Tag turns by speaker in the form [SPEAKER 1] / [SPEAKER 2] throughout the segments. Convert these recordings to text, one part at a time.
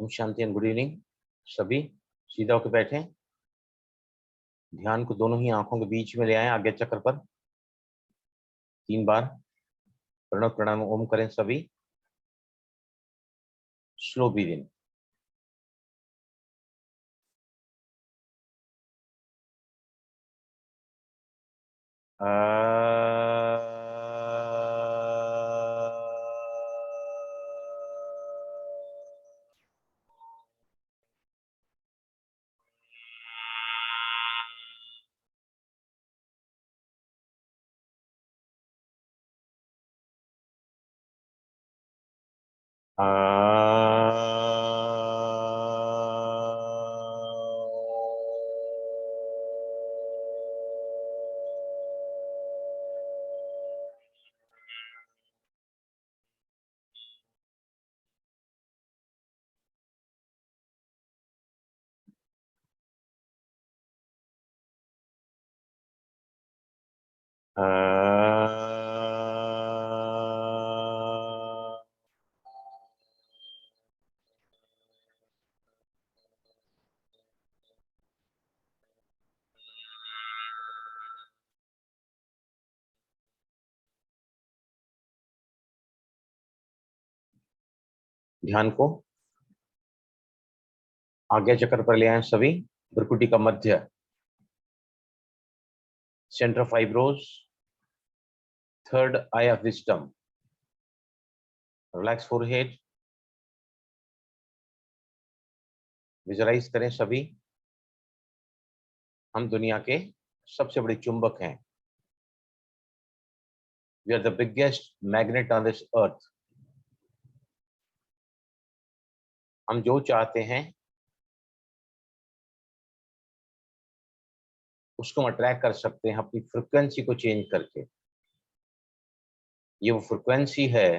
[SPEAKER 1] ओम शांति and good evening. सभी सीधा होकर बैठे, ध्यान को दोनों ही आंखों के बीच में ले आए, आज्ञा चक्र पर 3 बार प्रणव प्रणाम ओम करें सभी। Slow breathing. ध्यान को आज्ञा चक्र पर ले आए सभी। भ्रुकुटी का मध्य, centre of eyebrows, third eye of wisdom, relax forehead. Visualise करें सभी, हम दुनिया के सबसे बड़े चुंबक हैं। We are the biggest magnet on this earth. हम जो चाहते हैं उसको हम अट्रैक्ट कर सकते हैं अपनी फ्रिक्वेंसी को चेंज करके। ये वो फ्रिक्वेंसी है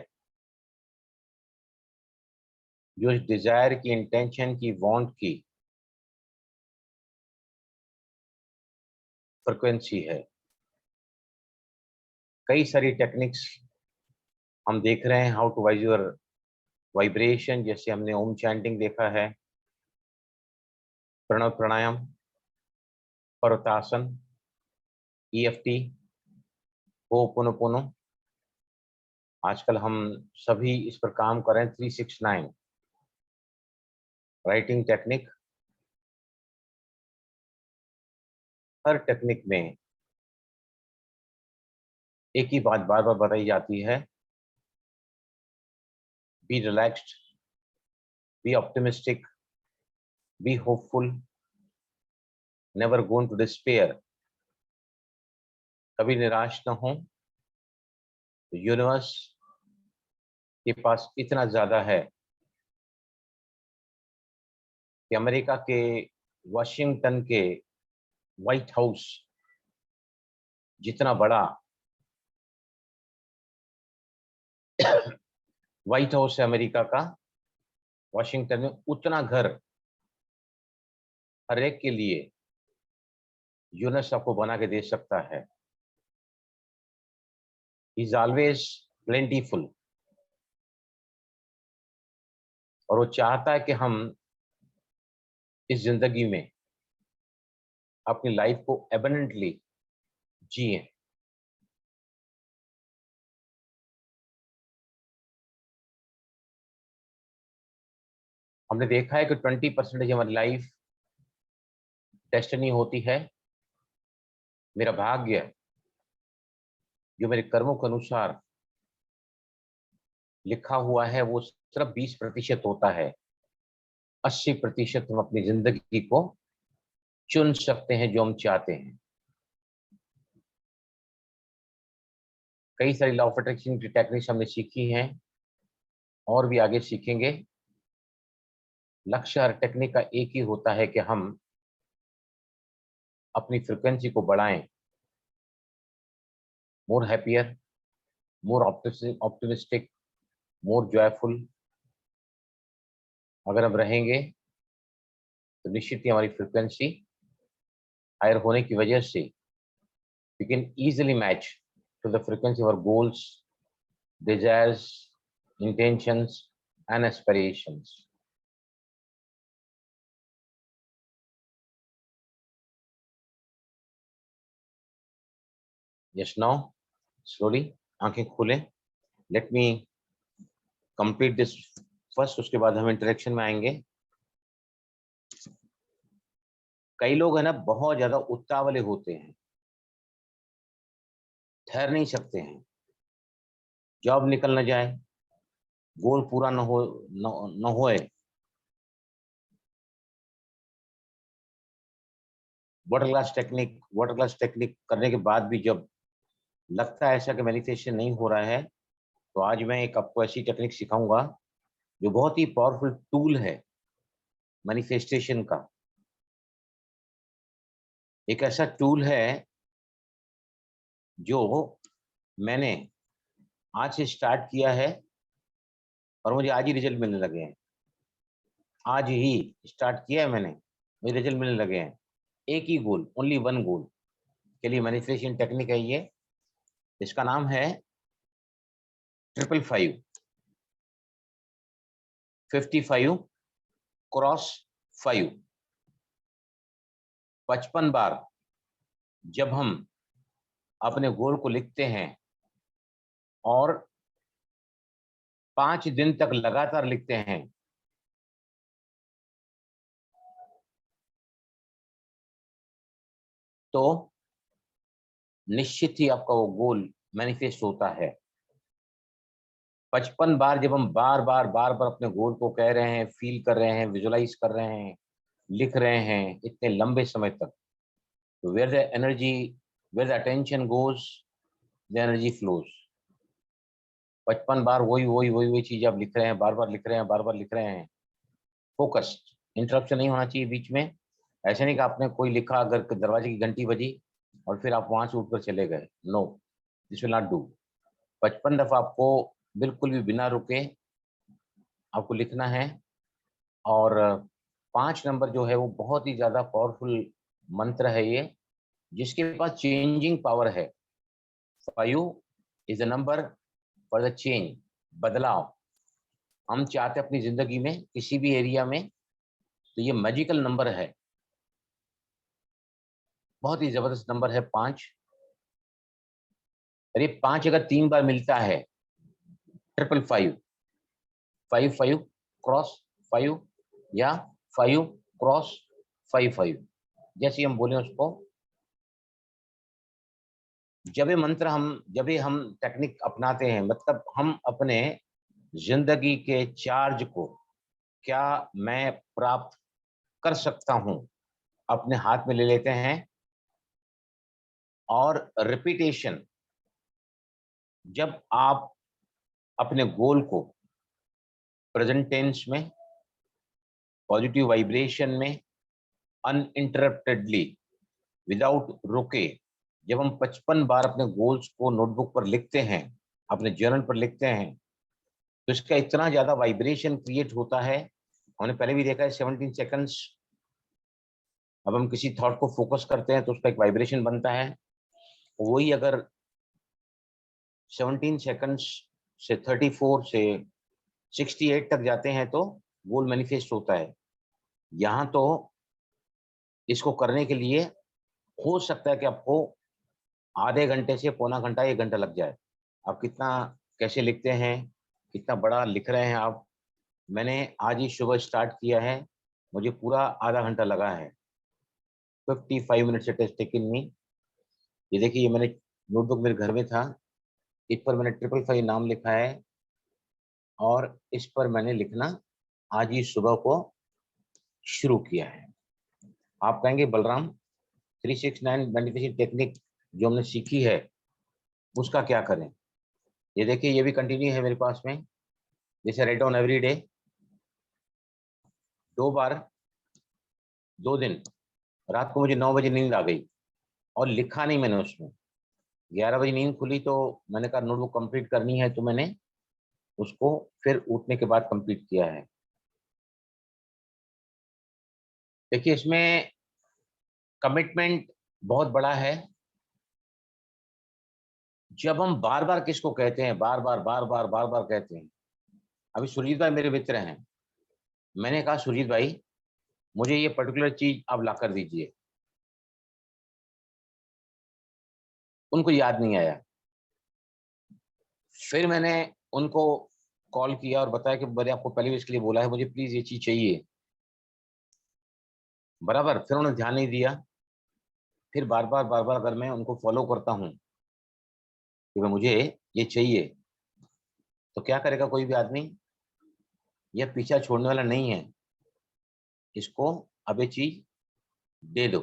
[SPEAKER 1] जो इस डिजायर की, इंटेंशन की, वांट की फ्रिक्वेंसी है। कई सारी टेक्निक्स हम देख रहे हैं, how to wise your vibration. जैसे हमने ओम चैंटिंग देखा है, प्रणव प्राणायाम, पर्वतासन, EFT, होपोनोपोनो। आजकल हम सभी इस पर काम कर रहे हैं। 369 राइटिंग टेक्निक। हर टेक्निक में एक ही बात बार बार बताई जाती है, be relaxed, be optimistic, be hopeful, never going to despair. कभी निराश न हो। यूनिवर्स के पास इतना ज्यादा है कि अमेरिका के वाशिंगटन के व्हाइट हाउस जितना बड़ा व्हाइट हाउस है अमेरिका का, वाशिंगटन में उतना घर हर एक के लिए यूनिवर्स आपको बना के दे सकता है। Is always plentiful. और वो चाहता है कि हम इस जिंदगी में अपनी लाइफ को एबंडेंटली जिए। हमने देखा है कि 20% हमारी लाइफ डेस्टिनी होती है। मेरा भाग्य जो मेरे कर्मों के अनुसार लिखा हुआ है वो सिर्फ 20% होता है। 80% हम अपनी जिंदगी को चुन सकते हैं जो हम चाहते हैं। कई सारी लॉ ऑफ अट्रैक्शन की टेक्निक्स हमने सीखी हैं और भी आगे सीखेंगे। लक्ष्य हर टेक्निक का एक ही होता है कि हम अपनी फ्रिक्वेंसी को बढ़ाएं। मोर हैप्पियर, मोर ऑप्टिमिस्टिक, मोर जॉयफुल अगर हम रहेंगे तो निश्चित ही हमारी फ्रिक्वेंसी हायर होने की वजह से we can easily match to the frequency of our goals, desires, intentions and aspirations. Yes now slowly आंखें खोलें। Let me complete this first, उसके बाद हम इंटरेक्शन में आएंगे। कई लोग है ना बहुत ज्यादा उतावले होते हैं, ठहर नहीं सकते हैं। जॉब निकल न जाए, गोल पूरा न होए, वाटर ग्लास टेक्निक करने के बाद भी जब लगता है ऐसा कि मैनिफेस्टेशन नहीं हो रहा है, तो आज मैं एक आपको ऐसी टेक्निक सिखाऊंगा जो बहुत ही पावरफुल टूल है मैनिफेस्टेशन का। एक ऐसा टूल है जो मैंने आज से स्टार्ट किया है और मुझे आज ही रिजल्ट मिलने लगे हैं। आज ही स्टार्ट किया है मैंने, मुझे रिजल्ट मिलने लगे हैं। एक ही गोल, ओनली वन गोल के लिए मैनिफेस्टेशन टेक्निक है ये। इसका नाम है 555 55 क्रॉस 5। 55 बार जब हम अपने गोल को लिखते हैं और 5 दिन तक लगातार लिखते हैं, तो निश्चित ही आपका वो गोल मैनिफेस्ट होता है। 55 बार जब हम बार बार अपने गोल को कह रहे हैं, फील कर रहे हैं, विजुलाइज कर रहे हैं, लिख रहे हैं इतने लंबे समय तक, तो where the energy, where the attention goes, the energy flows. 55 बार वही चीज आप लिख रहे हैं, बार बार लिख रहे हैं, बार बार लिख रहे हैं। फोकस्ड, इंटरप्शन नहीं होना चाहिए बीच में। ऐसे नहीं कि आपने कोई लिखा, अगर दरवाजे की घंटी बजी और फिर आप वहां से उठकर चले गए, no, this will not do. 55 दफा आपको बिल्कुल भी बिना रुके आपको लिखना है। और 5 नंबर जो है वो बहुत ही ज्यादा पावरफुल मंत्र है ये, जिसके पास चेंजिंग पावर है। 5 is a number for the change, बदलाव। हम चाहते हैं अपनी जिंदगी में किसी भी एरिया में, तो ये मैजिकल नंबर है, बहुत ही जबरदस्त नंबर है 5। अरे 5 अगर 3 बार मिलता है, 555, 55 क्रॉस 5 या 5 क्रॉस 55, जैसे हम बोले उसको, जब ये हम टेक्निक अपनाते हैं, मतलब हम अपने जिंदगी के चार्ज को, क्या मैं प्राप्त कर सकता हूं, अपने हाथ में ले लेते हैं। और रिपीटेशन, जब आप अपने गोल को प्रेजेंट टेंस में, पॉजिटिव वाइब्रेशन में, अनइंटरप्टेडली, विदाउट रुके, जब हम 55 बार अपने गोल्स को नोटबुक पर लिखते हैं, अपने जर्नल पर लिखते हैं, तो इसका इतना ज्यादा वाइब्रेशन क्रिएट होता है। हमने पहले भी देखा है 17 सेकंड्स। अब हम किसी थॉट को फोकस करते हैं तो उसका एक वाइब्रेशन बनता है। वही अगर 17 सेकंड्स से 34 से 68 तक जाते हैं तो गोल मैनिफेस्ट होता है। यहाँ तो इसको करने के लिए हो सकता है कि आपको आधे घंटे से पौना घंटा, 1 घंटा लग जाए। आप कितना, कैसे लिखते हैं, कितना बड़ा लिख रहे हैं आप। मैंने आज ही सुबह स्टार्ट किया है, मुझे पूरा आधा घंटा लगा है। 55 minutes it has taken me. ये देखिए, ये मैंने नोटबुक मेरे घर में था, इस पर मैंने 555 नाम लिखा है और इस पर मैंने लिखना आज ही सुबह को शुरू किया है। आप कहेंगे बलराम 369 मेडिटेशन टेक्निक जो हमने सीखी है उसका क्या करें? ये देखिए, ये भी कंटिन्यू है मेरे पास में। जैसे राइट डाउन एवरी डे, 2 बार, 2 दिन, रात को मुझे 9 बजे नींद आ गई और लिखा नहीं मैंने उसमें। 11 बजे नींद खुली तो मैंने कहा नोटबुक कंप्लीट करनी है, तो मैंने उसको फिर उठने के बाद कंप्लीट किया है। देखिए, इसमें कमिटमेंट बहुत बड़ा है। जब हम बार बार किसको कहते हैं, बार बार कहते हैं। अभी सुरजीत भाई मेरे मित्र हैं, मैंने कहा सुरजीत भाई मुझे ये पर्टिकुलर चीज आप ला कर दीजिए। उनको याद नहीं आया। फिर मैंने उनको कॉल किया और बताया कि मैंने आपको पहले भी इसके लिए बोला है, मुझे प्लीज ये चीज चाहिए, बराबर। फिर उन्होंने ध्यान नहीं दिया। फिर बार बार अगर मैं उनको फॉलो करता हूँ कि भाई मुझे ये चाहिए, तो क्या करेगा कोई भी आदमी, यह पीछा छोड़ने वाला नहीं है, इसको अब ये चीज दे दो,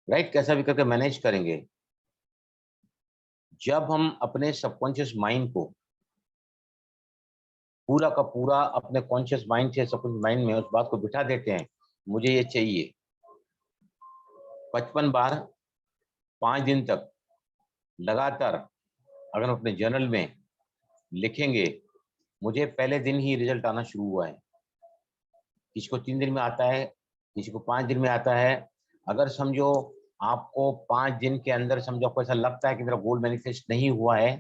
[SPEAKER 1] राइट। कैसा भी करके मैनेज करेंगे। जब हम अपने सबकॉन्शियस माइंड को पूरा का पूरा अपने कॉन्शियस माइंड से सबकॉन्शियस माइंड में उस बात को बिठा देते हैं, मुझे ये चाहिए, 55 बार 5 दिन तक लगातार अगर हम अपने जर्नल में लिखेंगे, मुझे पहले दिन ही रिजल्ट आना शुरू हुआ है। किसी को 3 दिन में आता है, किसी को 5 दिन में आता है। अगर समझो आपको 5 दिन के अंदर समझो आपको ऐसा लगता है कि मेरा गोल मैनिफेस्ट नहीं हुआ है,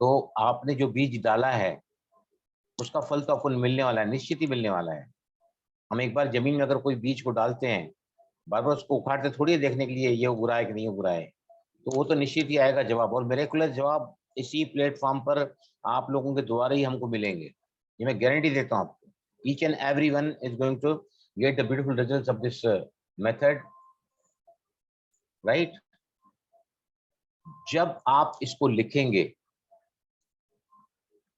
[SPEAKER 1] तो आपने जो बीज डाला है उसका फल तो आपको मिलने वाला है, निश्चित ही मिलने वाला है। हम एक बार जमीन में अगर कोई बीज को डालते हैं, बार बार उसको उखाड़ते थोड़ी है देखने के लिए ये उग रहा है कि नहीं उग रहा है, तो वो तो निश्चित ही आएगा जवाब, और मिरेकुलस जवाब इसी प्लेटफॉर्म पर आप लोगों के द्वारा ही हमको मिलेंगे, ये मैं गारंटी देता हूँ आपको। Each and every one is going to get the beautiful results of this method, right. जब आप इसको लिखेंगे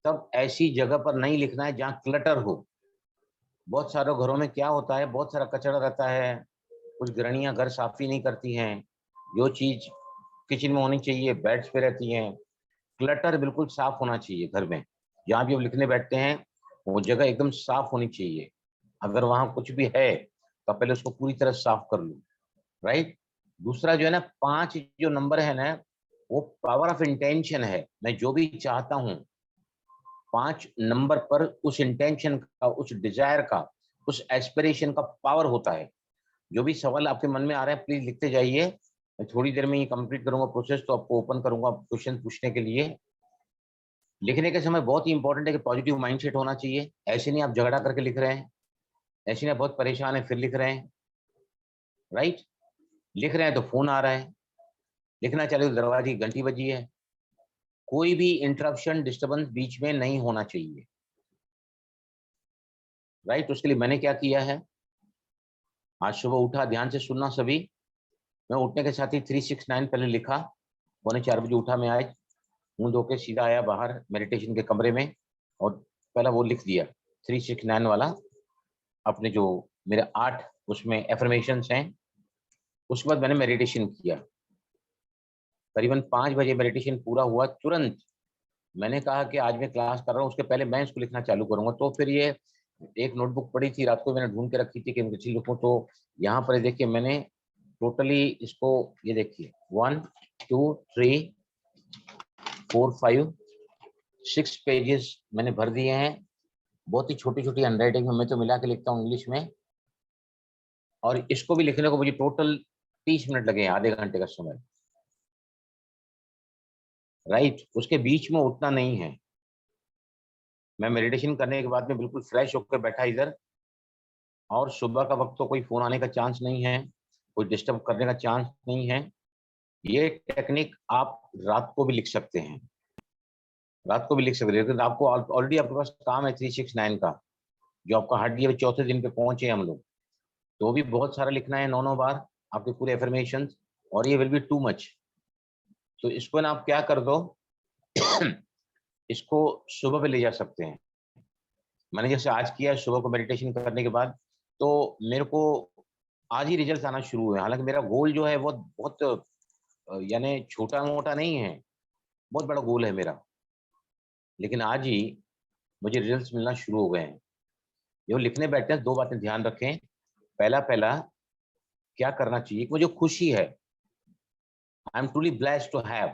[SPEAKER 1] तब ऐसी जगह पर नहीं लिखना है जहां क्लटर हो। बहुत सारे घरों में क्या होता है, बहुत सारा कचरा रहता है, कुछ गृहणियां घर साफ ही नहीं करती हैं, जो चीज किचन में होनी चाहिए बेड्स पे रहती हैं। क्लटर बिल्कुल साफ होना चाहिए घर में, जहाँ भी आप लिखने बैठते हैं वो जगह एकदम साफ होनी चाहिए। अगर वहां कुछ भी है तो पहले उसको पूरी तरह साफ कर लो, राइट। दूसरा जो है ना, 5 जो नंबर है ना, वो पावर ऑफ इंटेंशन है। मैं जो भी चाहता हूँ 5 नंबर पर उस इंटेंशन का, उस डिजायर का, उस एस्पिरेशन का पावर होता है। जो भी सवाल आपके मन में आ रहा है प्लीज लिखते जाइए। मैं थोड़ी देर में ये कंप्लीट करूंगा प्रोसेस, तो आपको ओपन करूंगा क्वेश्चन पूछने के लिए। लिखने के समय बहुत ही इंपॉर्टेंट है कि पॉजिटिव माइंडसेट होना चाहिए। ऐसे नहीं आप झगड़ा करके लिख रहे हैं, ऐसे नहीं आप बहुत परेशान है फिर लिख रहे हैं, राइट। लिख रहे हैं तो फोन आ रहा है, लिखना चाहे तो दरवाजे की घंटी बजी है। कोई भी इंटरप्शन डिस्टर्बेंस बीच में नहीं होना चाहिए, राइट। उसके लिए मैंने क्या किया है, आज सुबह उठा, ध्यान से सुनना सभी। मैं उठने के साथ ही 369 पहले लिखा। 3:45 बजे उठा मैं आज, मुंह धो के सीधा आया बाहर मेडिटेशन के कमरे में, और पहला वो लिख दिया 369 वाला, अपने जो मेरे 8 उसमें एफर्मेशंस हैं। उसके बाद मैंने मेडिटेशन किया। करीबन 5 बजे मेडिटेशन पूरा हुआ, तुरंत मैंने कहा कि आज मैं क्लास कर रहा हूँ, उसके पहले मैं इसको लिखना चालू करूंगा। तो फिर ये एक नोटबुक पड़ी थी, रात को मैंने ढूंढ के रखी थी कि मैं किसी लिखूं, तो यहाँ पर देखिए मैंने टोटली इसको, ये देखिए 1 2 3 4 5 6 पेजेस मैंने भर दिए हैं। बहुत ही छोटी छोटी हैंडराइटिंग में, मैं तो मिला के लिखता हूँ इंग्लिश में। और इसको भी लिखने को मुझे टोटल 30 मिनट लगे हैं, आधे घंटे का समय, राइट। उसके बीच में उठना नहीं है। मैं मेडिटेशन करने के बाद में बिल्कुल फ्रेश होकर बैठा इधर, और सुबह का वक्त तो कोई फोन आने का चांस नहीं है, कोई डिस्टर्ब करने का चांस नहीं है। ये टेक्निक आप रात को भी लिख सकते हैं, रात को भी लिख सकते हैं, लेकिन आपको ऑलरेडी आपके पास काम है 369 का, जो आपका हार्डली अभी चौथे दिन पे पहुंचे हम लोग, तो भी बहुत सारा लिखना है, 9 बार आपके पूरे एफर्मेशन, और ये विल बी टू मच। तो इसको ना आप क्या कर दो इसको सुबह पे ले जा सकते हैं। मैंने जैसे आज किया सुबह को मेडिटेशन करने के बाद, तो मेरे को आज ही रिजल्ट आना शुरू हुए। हालांकि मेरा गोल जो है वो बहुत यानी छोटा मोटा नहीं है, बहुत बड़ा गोल है मेरा, लेकिन आज ही मुझे रिजल्ट्स मिलना शुरू हो गए हैं। जो लिखने बैठते हैं 2 बातें ध्यान रखें। पहला पहला क्या करना चाहिए कि मुझे खुशी है, I am truly blessed to have,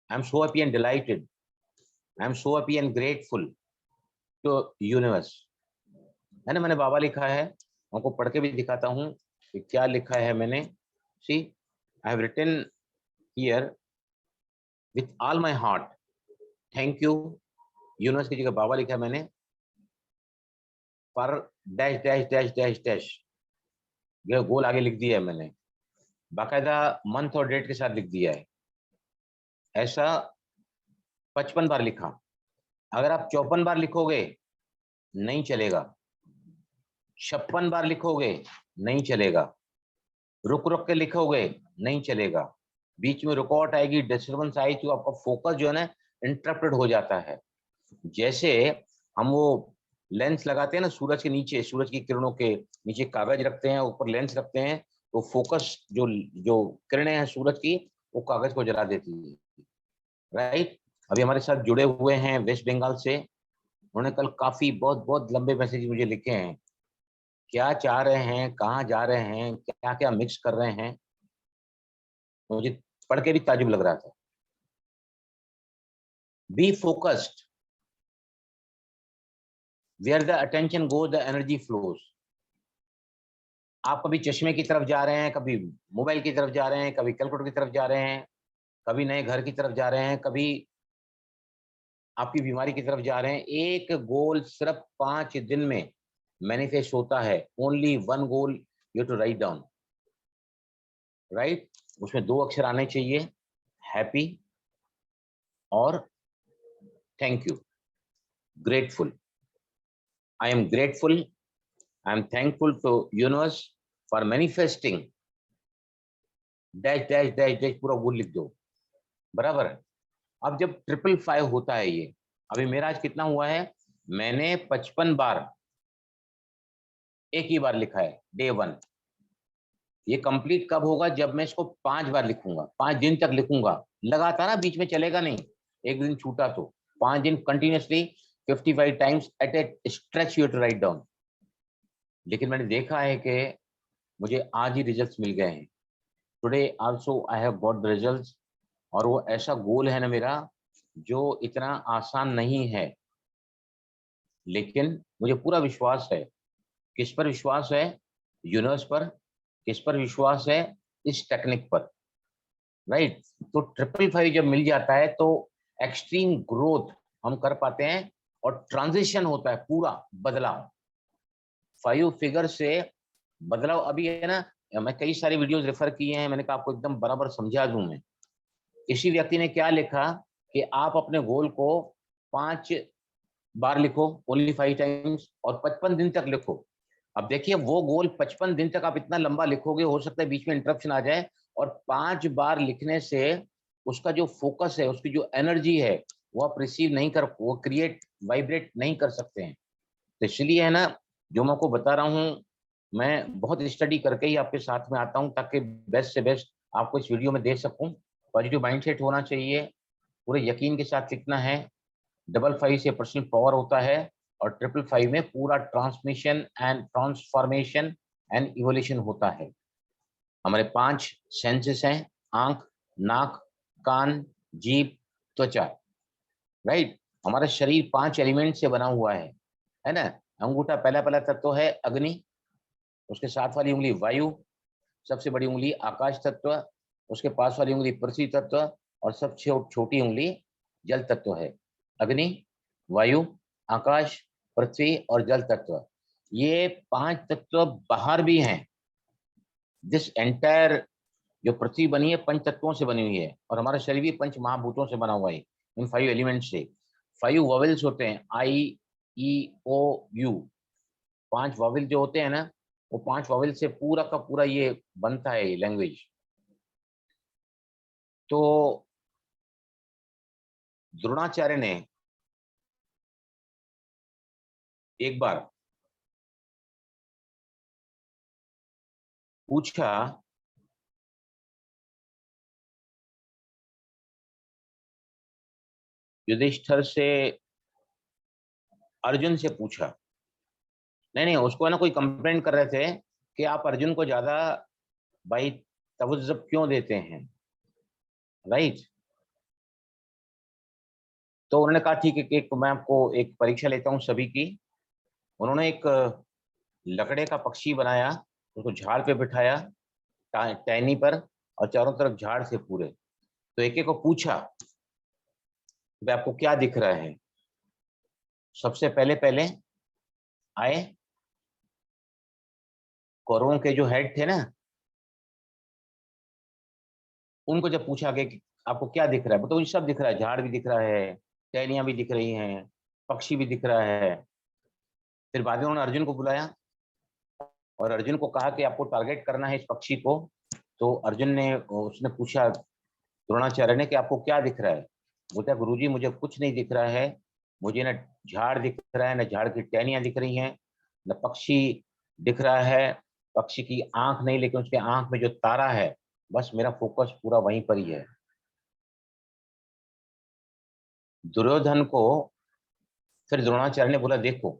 [SPEAKER 1] I am so happy and delighted, I am so happy and grateful to universe, है ना। मैंने बाबा लिखा है, उनको पढ़ के भी दिखाता हूँ कि क्या लिखा है मैंने। See, I have written here with all my heart, thank you universe की जगह बाबा लिखा है मैंने, पर dash dash dash dash dash, ये गोल आगे लिख दिया है मैंने। बाकायदा मंथ और डेट के साथ लिख दिया है। ऐसा 55 बार लिखा। अगर आप 54 बार लिखोगे नहीं चलेगा, 56 बार लिखोगे नहीं चलेगा, रुक रुक के लिखोगे नहीं चलेगा, बीच में रुकावट आएगी, डिस्टर्बेंस आएगी, तो आपका फोकस जो है ना इंटरप्टेड हो जाता है। जैसे हम वो लेंस लगाते हैं ना सूरज के नीचे, सूरज की किरणों के नीचे कागज रखते हैं, ऊपर लेंस रखते हैं, तो फोकस जो जो किरणें हैं सूरज की वो कागज को जला देती है, राइट। अभी हमारे साथ जुड़े हुए हैं वेस्ट बंगाल से, उन्होंने कल काफी बहुत बहुत लंबे मैसेज मुझे लिखे हैं, क्या चाह रहे हैं, कहाँ जा रहे हैं, क्या क्या मिक्स कर रहे हैं, मुझे पढ़ के भी ताजुब लग रहा था। Be focused, where the attention goes the energy flows. आप कभी चश्मे की तरफ जा रहे हैं, कभी मोबाइल की तरफ जा रहे हैं, कभी कैलकुलेटर की तरफ जा रहे हैं, कभी नए घर की तरफ जा रहे हैं, कभी आपकी बीमारी की तरफ जा रहे हैं। एक गोल सिर्फ 5 दिन में मैनिफेस्ट होता है। Only one goal you to write down, right. उसमें 2 अक्षर आने चाहिए, हैप्पी और thank you, grateful. I am grateful, I am thankful to universe for manifesting dash dash dash dash, पूरा गोल लिख दो, बराबर है। अब जब 555 होता है ये, अभी मेरा आज कितना हुआ है, मैंने 55 बार एक ही बार लिखा है, डे 1। ये कंप्लीट कब होगा, जब मैं इसको 5 बार लिखूंगा, 5 दिन तक लिखूंगा लगातार ना, बीच में चलेगा नहीं, एक दिन छूटा तो 5 दिन continuously 55 times at a stretch you to write down. लेकिन मैंने देखा है कि मुझे आज ही रिजल्ट्स मिल गए हैं। Today also I have got the results. और वो ऐसा गोल है ना मेरा जो इतना आसान नहीं है, लेकिन मुझे पूरा विश्वास है। किस पर विश्वास है, यूनिवर्स पर। किस पर विश्वास है, इस टेक्निक पर, राइट। तो 555 जब मिल जाता है तो एक्सट्रीम ग्रोथ हम कर पाते हैं, और ट्रांजिशन होता है, पूरा बदलाव 5 फिगर से बदलाव। अभी है ना, मैं कई सारे वीडियोस रेफर किए हैं, मैंने कहा आपको एकदम बराबर समझा दूं मैं। इसी व्यक्ति ने क्या लिखा कि आप अपने गोल को 5 बार लिखो, ओनली 5 टाइम्स, और 55 दिन तक लिखो। अब देखिए वो गोल 55 दिन तक आप इतना लंबा लिखोगे, हो सकता है बीच में इंटरप्शन आ जाए, और 5 बार लिखने से उसका जो फोकस है, उसकी जो एनर्जी है, वो आप रिसीव नहीं कर, वो क्रिएट वाइब्रेट नहीं कर सकते हैं। तो इसलिए है ना, जो मैं आपको बता रहा हूँ, मैं बहुत स्टडी करके ही आपके साथ में आता हूँ, ताकि बेस्ट से बेस्ट आपको इस वीडियो में दे सकूं। पॉजिटिव माइंडसेट होना चाहिए, पूरे यकीन के साथ लिखना है। 55 से पर्सनल पावर होता है, और 555 में पूरा transmission and transformation and evolution होता है। हमारे 5 सेंसेस हैं, आंख, नाक, कान, जीभ, त्वचा, राइट। हमारा शरीर 5 एलिमेंट से बना हुआ है ना। अंगूठा पहला पहला तत्व है अग्नि, उसके साथ वाली उंगली वायु, सबसे बड़ी उंगली आकाश तत्व, उसके पास वाली उंगली पृथ्वी तत्व, और सबसे छोटी उंगली जल तत्व है। अग्नि, वायु, आकाश, पृथ्वी और जल तत्व, ये 5 तत्व बाहर भी हैं। दिस एंटायर जो पृथ्वी बनी है 5 तत्वों से बनी हुई है, और हमारा शरीर भी 5 महाभूतों से बना हुआ है, इन 5 एलिमेंट्स से। 5 वॉवेल्स होते हैं, आई, ई, ओ, यू। 5 वॉवेल जो होते हैं ना, वो 5 वॉवेल से पूरा का पूरा ये बनता है, ये लैंग्वेज। तो द्रोणाचार्य ने एक बार पूछा, युधिष्ठिर से, अर्जुन से पूछा, नहीं नहीं, उसको है ना कोई कंप्लेंट कर रहे थे कि आप अर्जुन को ज्यादा भाई तवज्जो क्यों देते हैं, राइट। तो उन्होंने कहा ठीक है कि एक मैं आपको एक परीक्षा लेता हूँ सभी की। उन्होंने एक लकड़े का पक्षी बनाया, उसको झाड़ पे बिठाया, टहनी पर, और चारों तरफ झाड़ से पूरे। तो एक एक को पूछा कि आपको क्या दिख रहा है। सबसे पहले पहले आए कौरवों के जो हेड थे ना, उनको जब पूछा गया कि आपको क्या दिख रहा है, तो सब दिख रहा है, झाड़ भी दिख रहा है, टहनियां भी दिख रही हैं, पक्षी भी दिख रहा है। फिर बाद में उन्होंने अर्जुन को बुलाया और अर्जुन को कहा कि आपको टारगेट करना है इस पक्षी को। तो अर्जुन ने उसने पूछा द्रोणाचार्य ने कि आपको क्या दिख रहा है। बोलता है गुरुजी मुझे कुछ नहीं दिख रहा है, मुझे न झाड़ दिख रहा है, न झाड़ की टहनियां दिख रही हैं, न पक्षी दिख रहा है। पक्षी की आंख नहीं, लेकिन उसके आंख में जो तारा है, बस मेरा फोकस पूरा वहीं पर ही है। दुर्योधन को फिर द्रोणाचार्य ने बोला देखो,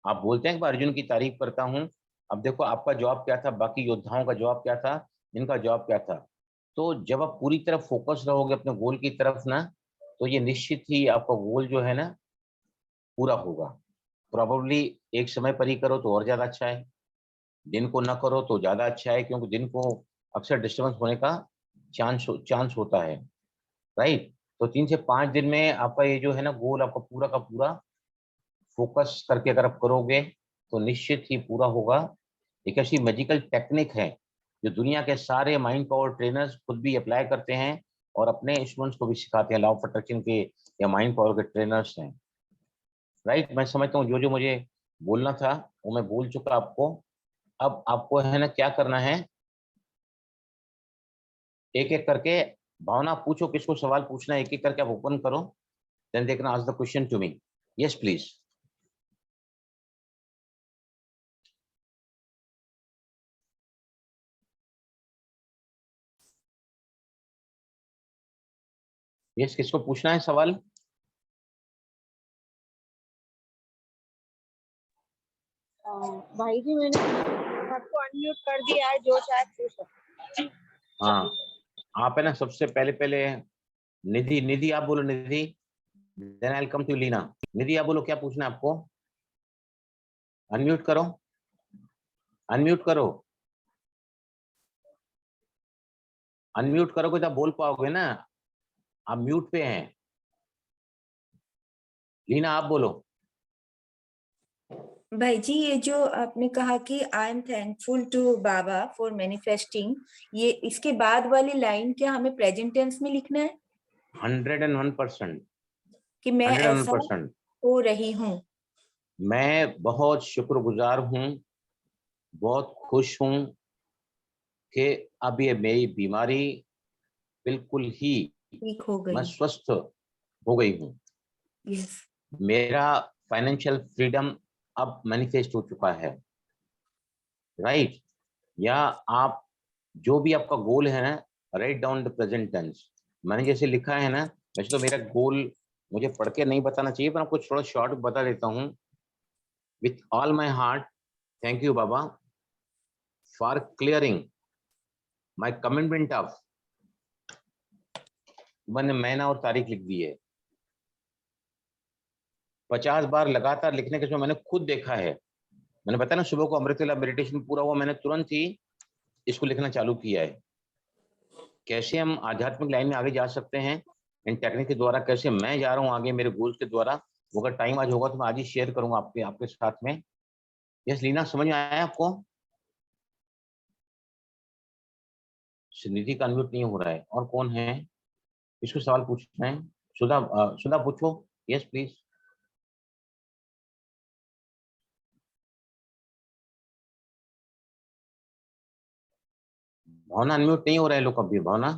[SPEAKER 1] आप बोलते हैं कि मैं अर्जुन की तारीफ करता हूं, अब देखो आपका जवाब क्या था, बाकी योद्धाओं का जवाब क्या था, इनका जवाब क्या था। तो जब आप पूरी तरह फोकस रहोगे अपने गोल की तरफ ना, तो ये निश्चित ही आपका गोल जो है ना पूरा होगा। प्रोबेबली एक समय पर ही करो तो और ज्यादा अच्छा है, दिन को न करो तो ज्यादा अच्छा है, क्योंकि दिन को अक्सर डिस्टर्बेंस होने का चांस होता है। राइट। तो 3 से 5 दिन में आपका ये जो है ना गोल आपका पूरा का पूरा फोकस करके अगर आप करोगे तो निश्चित ही पूरा होगा। एक ऐसी मैजिकल टेक्निक है जो दुनिया के सारे माइंड पावर ट्रेनर्स खुद भी अप्लाई करते हैं और अपने स्टूडेंट्स को भी सिखाते हैं, लॉ ऑफ अट्रैक्शन के या माइंड पावर के ट्रेनर्स हैं। राइट। मैं समझता हूँ जो जो मुझे बोलना था वो मैं बोल चुका आपको। अब आपको है ना क्या करना है, एक एक करके भावना पूछो, किसको सवाल पूछना है एक एक करके आप ओपन करो, then they can ask the question to me. Yes please. Yes, किसको पूछना है सवाल?
[SPEAKER 2] भाई जी मैंने आपको अनम्यूट कर दिया है, जो चाहे पूछ सकते।
[SPEAKER 1] हाँ, आप है ना सबसे पहले पहले निधि, निधि आप बोलो Nidhi, then I will come to Leena. Nidhi आप बोलो क्या पूछना है आपको? अनम्यूट करो, अनम्यूट करो, अनम्यूट करोगे तो आप बोल पाओगे ना, आप म्यूट पे हैं। लीना आप बोलो।
[SPEAKER 3] भाई जी, ये जो आपने कहा कि आई एम थैंकफुल टू बाबा फॉर मैनिफेस्टिंग, ये इसके बाद वाली लाइन क्या हमें प्रेजेंट टेंस में लिखना है?
[SPEAKER 1] 101%।
[SPEAKER 3] कि मैं ऐसा
[SPEAKER 1] 101%।
[SPEAKER 3] हो रही हूँ।
[SPEAKER 1] मैं बहुत शुक्रगुजार हूँ, बहुत खुश हूँ कि अब ये मेरी बीमारी बिल्कुल ही
[SPEAKER 3] ठीक हो
[SPEAKER 1] मैं
[SPEAKER 3] गई।
[SPEAKER 1] स्वस्थ हो गई हूँ।
[SPEAKER 3] यस।
[SPEAKER 1] मेरा फाइनेंशियल फ्रीडम अब मैनिफेस्ट हो चुका है। राइट। या आप जो भी आपका गोल है ना, write down the present tense. मैंने जैसे लिखा है ना, वैसे तो मेरा गोल मुझे पढ़ के नहीं बताना चाहिए, पर आपको थोड़ा शॉर्ट बता देता हूँ। With all my heart, thank you Baba for clearing my commitment of, मैंने महीना और तारीख लिख दी है। 50 बार लगातार लिखने के समय मैंने खुद देखा है, मैंने बताया ना सुबह को अमृतवेला मेडिटेशन पूरा हुआ, मैंने तुरंत ही इसको लिखना चालू किया है। कैसे हम आध्यात्मिक लाइन में आगे जा सकते हैं इन टेक्निक के द्वारा, कैसे मैं जा रहा हूँ आगे मेरे गोल्स के द्वारा, वो अगर टाइम आज होगा तो मैं आज ही शेयर करूंगा आपके आपके साथ में। यस लीना, समझ में आया आपको? निधि का अनम्यूट नहीं हो रहा है, और कौन है इसको सवाल पूछना है? सुधा, सुधा पूछो। Yes please. भावना अनम्यूट नहीं हो रहा है लोग अभी। भावना,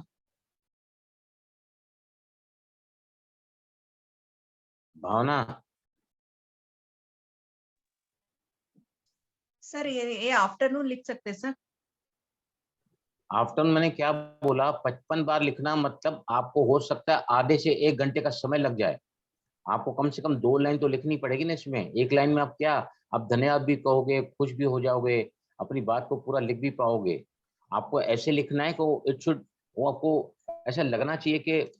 [SPEAKER 1] भावना।
[SPEAKER 4] सर ये आफ्टरनून लिख सकते हैं सर।
[SPEAKER 1] आफ्टरनून मैंने क्या बोला? 55 बार लिखना, मतलब आपको हो सकता है आधे से 1 घंटे का समय लग जाए। आपको कम से कम 2 लाइन तो लिखनी पड़ेगी ना इसमें। एक लाइन में आप क्या, आप धन्यवाद भी कहोगे, खुश भी हो जाओगे, अपनी बात को पूरा लिख भी पाओगे। आपको ऐसे लिखना है कि इट शुड, वो आपको ऐसा लगना चाहिए कि,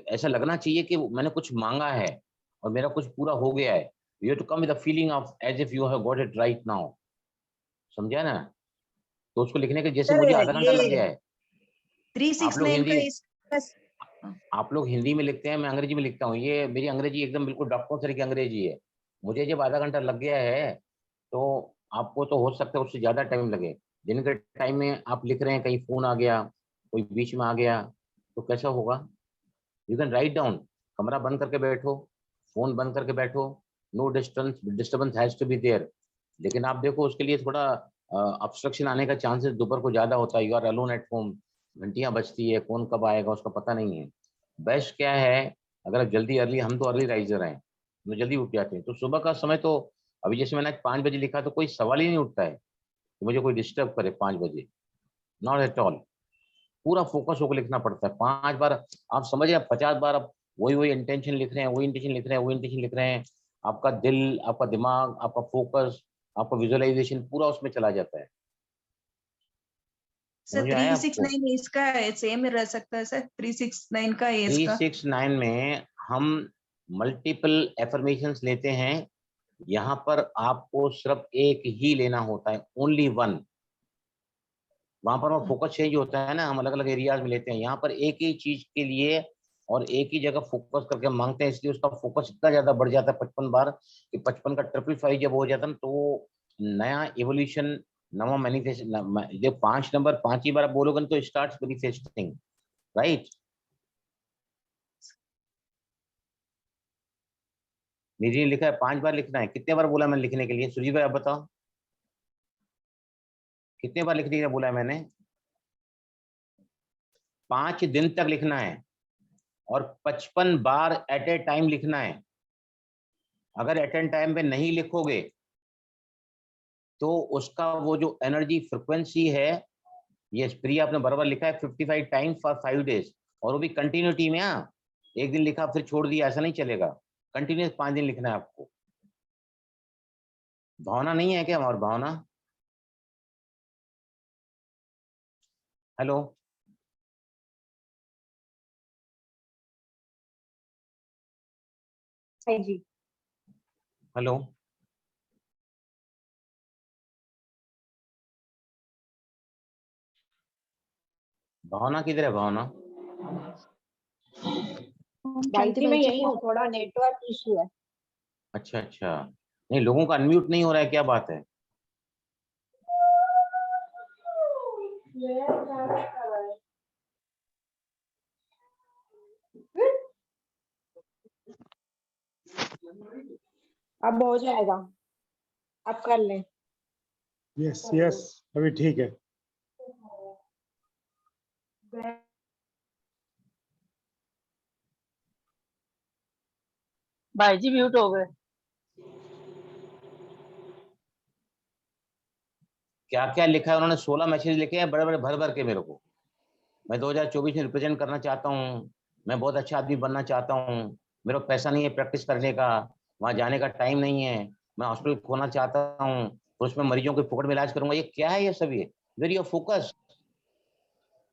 [SPEAKER 1] ऐसा लगना चाहिए कि मैंने कुछ मांगा है और मेरा कुछ पूरा हो गया है। You to come with the feeling of as if you have got it right now. समझा ना? तो उसको लिखने के जैसे
[SPEAKER 4] सर
[SPEAKER 1] मुझे आधा घंटा लग
[SPEAKER 4] ये
[SPEAKER 1] गया है। आप लोग
[SPEAKER 4] 369
[SPEAKER 1] हिंदी,
[SPEAKER 4] का
[SPEAKER 1] आप लोग हिंदी में लिखते हैं, मैं अंग्रेजी में लिखता हूँ। ये मेरी अंग्रेजी एकदम बिल्कुल डॉक्टरों तरह की अंग्रेजी है। मुझे जब आधा घंटा लग गया है तो आपको तो हो सकता है उससे ज्यादा टाइम लगे। दिन के टाइम में आप लिख रहे हैं, कहीं फोन आ गया, कोई बीच में आ गया, तो कैसा होगा? यू कैन राइट डाउन, कमरा बंद करके बैठो, फोन बंद करके बैठो, no disturbance has to be there. लेकिन आप देखो उसके लिए थोड़ा ऑब्स्ट्रक्शन आने का चांसेस दोपहर को ज्यादा होता है। You are alone at home, घंटियां बजती है, कौन कब आएगा उसका पता नहीं है। बेस्ट क्या है, अगर आप जल्दी अर्ली, हम तो अर्ली राइजर हैं, हम जल्दी उठ जाते हैं, तो सुबह का समय तो अभी जैसे मैंने 5 बजे लिखा तो कोई सवाल ही नहीं उठता है कि मुझे कोई डिस्टर्ब करे 5 बजे, नॉट एट ऑल। पूरा फोकस होकर लिखना पड़ता है 5 बार। आप समझिए 50 बार आप वही इंटेंशन लिख रहे हैं, वही इंटेंशन लिख रहे हैं, वही इंटेंशन लिख रहे हैं। आपका दिल, आपका दिमाग, आपका फोकस, आपका विजुअलाइजेशन पूरा उसमें चला जाता है।
[SPEAKER 4] सर
[SPEAKER 1] समझ में आया आपको?
[SPEAKER 4] 369 इसका सेम रह सकता है सर, 369 का एज का।
[SPEAKER 1] 369 में हम मल्टीपल एफर्मेशंस लेते हैं। यहाँ पर आपको सिर्फ एक ही लेना होता है, ओनली वन। वहां पर वो फोकस चेंज होता है ना, हम अलग अलग एरियाज में लेते हैं। यहाँ पर एक ही चीज के लिए और एक ही जगह फोकस करके मांगते हैं, इसलिए उसका फोकस इतना ज्यादा बढ़ जाता है 55 बार कि 55 का 555 जब हो जाता है ना, तो वो नया एवोल्यूशन, नवा मैनिफेस्ट, जब 5 नंबर 5 ही बार आप बोलोगे ना, तो स्टार्ट मैनिफेस्टिंग, राइट? मेरी लिखा है 5 बार लिखना है। कितने बार बोला मैंने लिखने के लिए? सुजीत भाई आप बताओ, कितने बार लिखने के लिए बोला है मैंने? 5 दिन तक लिखना है और 55 बार एट ए टाइम लिखना है। अगर एट ए टाइम पे नहीं लिखोगे तो उसका वो जो एनर्जी फ्रिक्वेंसी है, ये प्रिया आपने बराबर लिखा है 55 टाइम्स फॉर 5 डेज, और वो भी कंटिन्यूटी में। हाँ, एक दिन लिखा फिर छोड़ दिया, ऐसा नहीं चलेगा। कंटिन्यूस 5 दिन लिखना है आपको। भावना नहीं है क्या? और भावना, हेलो?
[SPEAKER 2] हाँ जी।
[SPEAKER 1] हेलो? भावना किधर है? भावना
[SPEAKER 2] भाई जी मैं यही हूँ, थोड़ा नेटवर्क इशू है।
[SPEAKER 1] अच्छा अच्छा, नहीं लोगों का अनम्यूट नहीं हो रहा है, क्या बात है?
[SPEAKER 2] अब हो जाएगा, आप कर लें।
[SPEAKER 5] यस यस, अभी ठीक है।
[SPEAKER 6] भाई जी म्यूट हो गए।
[SPEAKER 1] क्या क्या लिखा है उन्होंने? 16 मैसेज लिखे हैं बड़े बड़े भर भर के मेरे को। मैं 2024 में रिप्रेजेंट करना चाहता हूँ, मैं बहुत अच्छा आदमी बनना चाहता हूँ, मेरे को पैसा नहीं है प्रैक्टिस करने का, वहां जाने का टाइम नहीं है, मैं हॉस्पिटल खोलना चाहता हूँ, तो उसमें मरीजों के फोकट में इलाज करूंगा। ये क्या है ये सब? ये where your focus,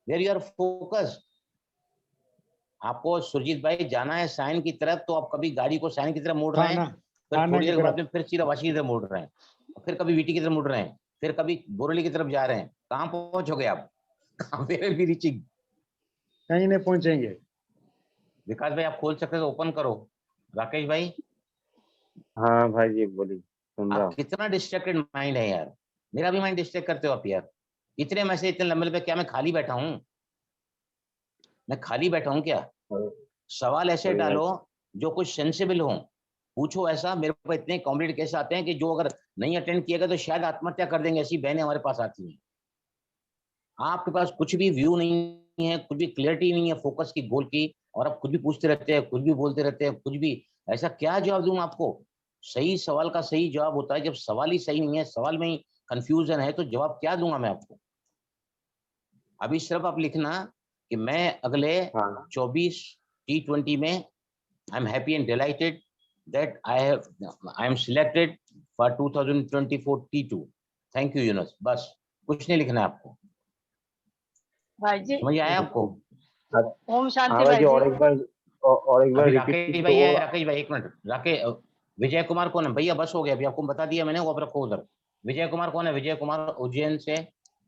[SPEAKER 1] where your focus. आपको सुरजीत भाई जाना है साइन की तरफ, तो आप कभी गाड़ी को साइन की तरफ मोड़ रहे हैं, फिर थोड़ी देर बाद में फिर सीरावासी की तरफ मोड़ रहे हैं, फिर कभी वीटी की तरफ मुड़ रहे हैं, फिर कभी बोरली की तरफ जा रहे हैं। कहाँ पहुंचोगे आप? कहाँ पे भी रीचिंग?
[SPEAKER 5] कहीं नहीं पहुंचेंगे।
[SPEAKER 1] विकास भाई आप खोल सकते हो तो ओपन करो। राकेश भाई,
[SPEAKER 7] हाँ भाई जी बोलिए, सुन रहा
[SPEAKER 1] आप
[SPEAKER 7] हूँ।
[SPEAKER 1] कितना डिस्ट्रैक्टेड माइंड है यार। मेरा भी माइंड डिस्ट्रैक्ट करते हो आप यार। इतने मैसेज इतने लंबे लंबे, क्या मैं खाली बैठा हूँ? मैं खाली बैठा हूँ क्या? सवाल ऐसे
[SPEAKER 7] कोई
[SPEAKER 1] डालो जो कुछ सेंसिबल हो, पूछो ऐसा। मेरे को इतने कॉम्प्लिकेटेड केस आते हैं कि जो अगर नहीं अटेंड किएगा तो शायद आत्महत्या कर देंगे, ऐसी बहनें हमारे पास आती हैं। आपके पास कुछ भी व्यू नहीं है, कुछ भी क्लियरिटी नहीं है फोकस की, गोल की, और आप कुछ भी पूछते रहते हैं, कुछ भी बोलते रहते हैं, कुछ भी। ऐसा क्या जवाब दूं आपको? सही सवाल का सही जवाब होता है जब सवाल ही सही नहीं है, सवाल में ही कंफ्यूजन है, तो जवाब क्या दूंगा मैं आपको? अभी सिर्फ आप लिखना कि मैं अगले
[SPEAKER 7] हाँ
[SPEAKER 1] 24 T20 में I am happy and delighted that I am selected for 2024 T2। Thank you Yunus. बस कुछ नहीं लिखना है आपको।
[SPEAKER 6] भाई जी
[SPEAKER 1] समझ आया आपको?
[SPEAKER 6] ओम शांति
[SPEAKER 7] हाँ भाई
[SPEAKER 6] भाई
[SPEAKER 7] जी,
[SPEAKER 6] जी।
[SPEAKER 7] और एक बार
[SPEAKER 1] अभी
[SPEAKER 7] रिपीट
[SPEAKER 1] राकेश
[SPEAKER 7] कीजिए
[SPEAKER 1] भाई है,
[SPEAKER 7] वो।
[SPEAKER 1] राकेश भाई एक मिनट। राकेश, विजय कुमार कौन है भैया? बस हो गया, अभी आपको बता दिया मैंने, वो आप रखो उधर। विजय कुमार कौन है? विजय कुमार उज्जैन से,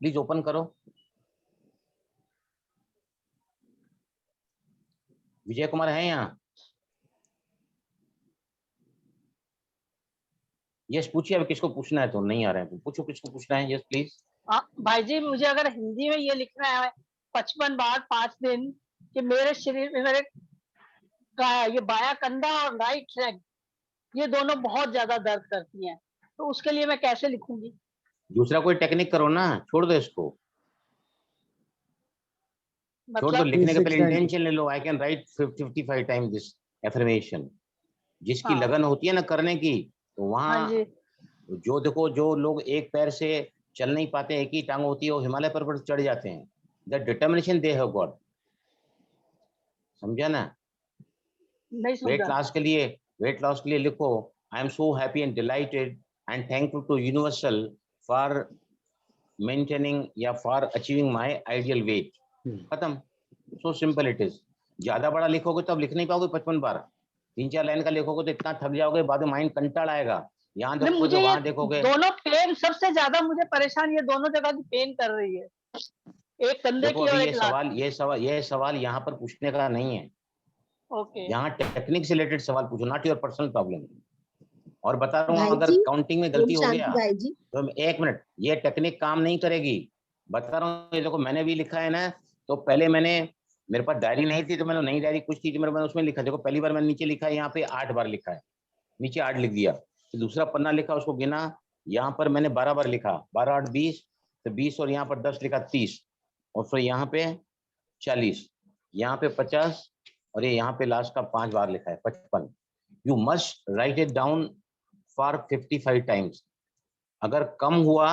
[SPEAKER 1] प्लीज ओपन करो। विजय कुमार है यहाँ? यस पूछिए, अभी किसको पूछना है? तो नहीं आ रहे हैं तो पूछो किसको पूछना है। Yes please.
[SPEAKER 6] भाई जी मुझे अगर हिंदी में ये लिखना है 55 बार 5 दिन, कि मेरे शरीर में मेरे ये बाया कंधा और राइट लेग ये दोनों बहुत ज्यादा दर्द करती हैं, तो उसके लिए मैं कैसे लिखूंगी?
[SPEAKER 1] दूसरा कोई टेक्निक करो ना, छोड़ दो इसको, छोड़ दो।
[SPEAKER 6] मतलब
[SPEAKER 1] लिखने के पहले
[SPEAKER 5] 3690
[SPEAKER 1] इंटेंशन ले लो, I can write 55 time this affirmation. जिसकी
[SPEAKER 6] हाँ।
[SPEAKER 1] लगन होती है ना करने की, तो
[SPEAKER 6] हाँ
[SPEAKER 1] वहाँ
[SPEAKER 6] जी।
[SPEAKER 1] जो देखो, जो लोग एक पैर से चल नहीं पाते, एक ही टांग होती है, वो हिमालय पर्वत चढ़ जाते हैं। The determination they have got, समझा ना?
[SPEAKER 6] नहीं
[SPEAKER 1] वेट
[SPEAKER 6] समझा।
[SPEAKER 1] लॉस के लिए, वेट लॉस के लिए लिखो, I am so happy and delighted and thankful to universal for maintaining या for achieving my ideal weight. खत्म, सो सिंपल इट इज। ज्यादा बड़ा लिखोगे तो अब लिख नहीं पाओगे 55 बार। 3-4 लाइन का लिखोगे तो इतना थक जाओगे, बाद में माइंड कंटाल आएगा। यहाँ
[SPEAKER 6] नहीं,
[SPEAKER 1] देखोगे,
[SPEAKER 6] मुझे ये
[SPEAKER 1] वहां देखोगे।
[SPEAKER 6] दोनों पेन सबसे ज्यादा मुझे परेशान ये दोनों जगह की पेन कर रही है, एक कंधे
[SPEAKER 1] देखो
[SPEAKER 6] की और
[SPEAKER 1] अभी
[SPEAKER 6] एक लात।
[SPEAKER 1] ये सवाल यहाँ पर पूछने का नहीं है।
[SPEAKER 6] ओके।
[SPEAKER 1] यहाँ टेक्निक से रिलेटेड सवाल पूछो, नॉट योर पर्सनल प्रॉब्लम। और बता रहा हूँ,
[SPEAKER 8] भाई
[SPEAKER 1] अगर
[SPEAKER 8] जी,
[SPEAKER 1] काउंटिंग में
[SPEAKER 8] ओम
[SPEAKER 1] गलती हो
[SPEAKER 8] शांति
[SPEAKER 1] गया
[SPEAKER 8] भाई जी।
[SPEAKER 1] तो 1 मिनट, ये टेक्निक काम नहीं करेगी। बता रहा हूँ, ये देखो मैंने भी लिखा है ना, तो पहले मेरे पास डायरी नहीं थी, तो मैंने नई डायरी कुछ थी तो मैंने उसमें लिखा। देखो पहली बार मैंने नीचे लिखा है, यहाँ पे 8 बार लिखा है, नीचे 8 लिख दिया। तो दूसरा पन्ना लिखा, उसको गिना, यहाँ पर मैंने 12 बार लिखा, 12 8 20, तो 20 और यहाँ पर 10 लिखा 30, और फिर यहाँ पे 40, यहाँ पे 50, और ये यहाँ पे लास्ट का 5 बार लिखा है 55। You must write it down for 55 times. अगर कम हुआ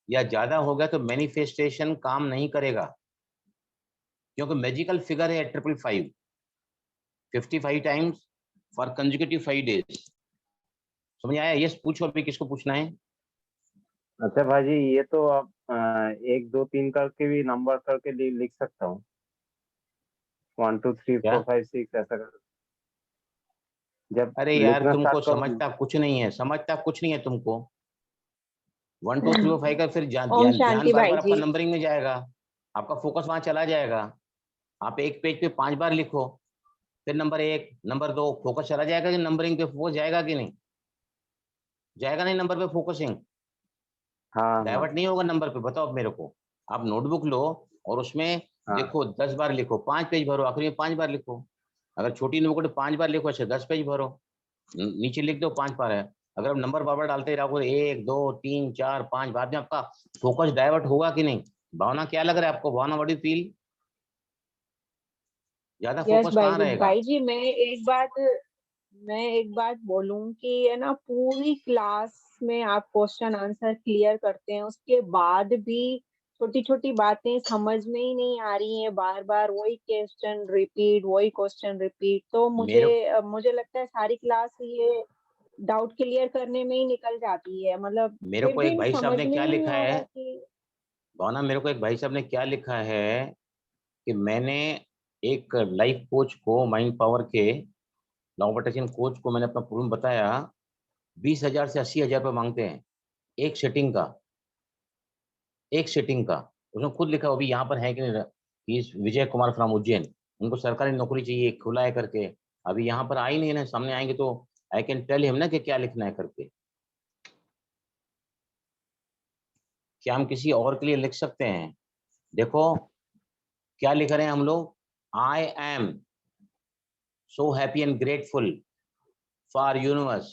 [SPEAKER 1] या ज्यादा हो गया तो मैनिफेस्टेशन काम नहीं करेगा, क्योंकि मैजिकल फिगर है 555, 55 टाइम्स फॉर कंसेक्यूटिव 5 डेज। समझ आया? यस, पूछो अभी किसको पूछना है।
[SPEAKER 7] अच्छा भाजी, ये तो आप 1 2 3 करके भी नंबर करके लिख सकता हूँ, 1 2 3
[SPEAKER 1] क्या?
[SPEAKER 7] 4 5 6 ऐसा कर। जब
[SPEAKER 1] अरे यार,
[SPEAKER 7] लिखना
[SPEAKER 1] तुमको
[SPEAKER 7] स्टार्ट करूँ।
[SPEAKER 1] समझता कुछ नहीं है, समझता कुछ नहीं है तुमको। 1 2 3 4 5 का फिर ध्यान
[SPEAKER 2] ओम
[SPEAKER 1] ध्यान
[SPEAKER 2] शांति
[SPEAKER 1] बार
[SPEAKER 2] भाई
[SPEAKER 1] बार आपका
[SPEAKER 2] जी।
[SPEAKER 1] नंबरिंग में जाएगा, आपका फोकस वहां चला जाएगा। आप एक पेज पे 5 बार लिखो, फिर नंबर 1 नंबर 2, फोकस चला जाएगा कि नंबरिंग पे फोकस जाएगा कि नहीं जाएगा? नहीं, नंबर पे फोकसिंग
[SPEAKER 7] हाँ हाँ
[SPEAKER 1] डाइवर्ट नहीं होगा नंबर पे। बताओ अब मेरे को, आप नोटबुक लो और उसमें
[SPEAKER 7] हाँ।
[SPEAKER 1] देखो 10 बार लिखो, 5 पेज भरो, आखिरी में 5 बार लिखो। अगर छोटी नोटबुक तो 5 बार लिखो, अच्छा 10 पेज भरो, नीचे लिख दो 5 बार है। अगर आप नंबर बार बार डालते रहोगे 1 2 3 4 5, बाद में आपका फोकस डाइवर्ट होगा कि नहीं? भावना क्या लग रहा है आपको? भावना, व्हाट डू यू फील? ज्यादा
[SPEAKER 2] यस
[SPEAKER 1] फोकस
[SPEAKER 2] भाई
[SPEAKER 1] कहाँ
[SPEAKER 2] जी।
[SPEAKER 1] रहेगा?
[SPEAKER 2] भाई जी मैं एक बात बोलूं कि है ना, पूरी क्लास में आप क्वेश्चन आंसर क्लियर करते हैं, उसके बाद भी छोटी छोटी बातें समझ में ही नहीं आ रही हैं, बार बार वही क्वेश्चन रिपीट। तो
[SPEAKER 1] मेरे
[SPEAKER 2] मुझे लगता है सारी क्लास ये डाउट क्लियर करने में ही निकल जाती है, मतलब
[SPEAKER 1] मेरे
[SPEAKER 2] फिर
[SPEAKER 1] को
[SPEAKER 2] भी
[SPEAKER 1] एक भाई साहब
[SPEAKER 2] समझ
[SPEAKER 1] ने
[SPEAKER 2] में
[SPEAKER 1] क्या
[SPEAKER 2] ही नहीं
[SPEAKER 1] लिखा
[SPEAKER 2] आ
[SPEAKER 1] है,
[SPEAKER 2] रहा कि
[SPEAKER 1] भावना, मेरे को एक भाई साहब ने क्या लिखा है कि मैंने एक लाइफ कोच को, माइंड पावर के लॉ ऑफ अट्रैक्शन कोच को मैंने अपना प्रॉब्लम बताया, 20,000 से 80,000 रुपये मांगते हैं एक सेटिंग का, एक सेटिंग का। उसने खुद लिखा, अभी यहाँ पर है कि नहीं, विजय कुमार फ्रॉम उज्जैन, उनको सरकारी नौकरी चाहिए, खुला है करके। अभी यहाँ पर आई नहीं ना, सामने आएंगे तो आई कैन टेल हिम ना कि क्या लिखना है करके। क्या हम किसी और के लिए लिख सकते हैं? देखो क्या लिख रहे हैं हम लोग, आई am so happy and grateful for universe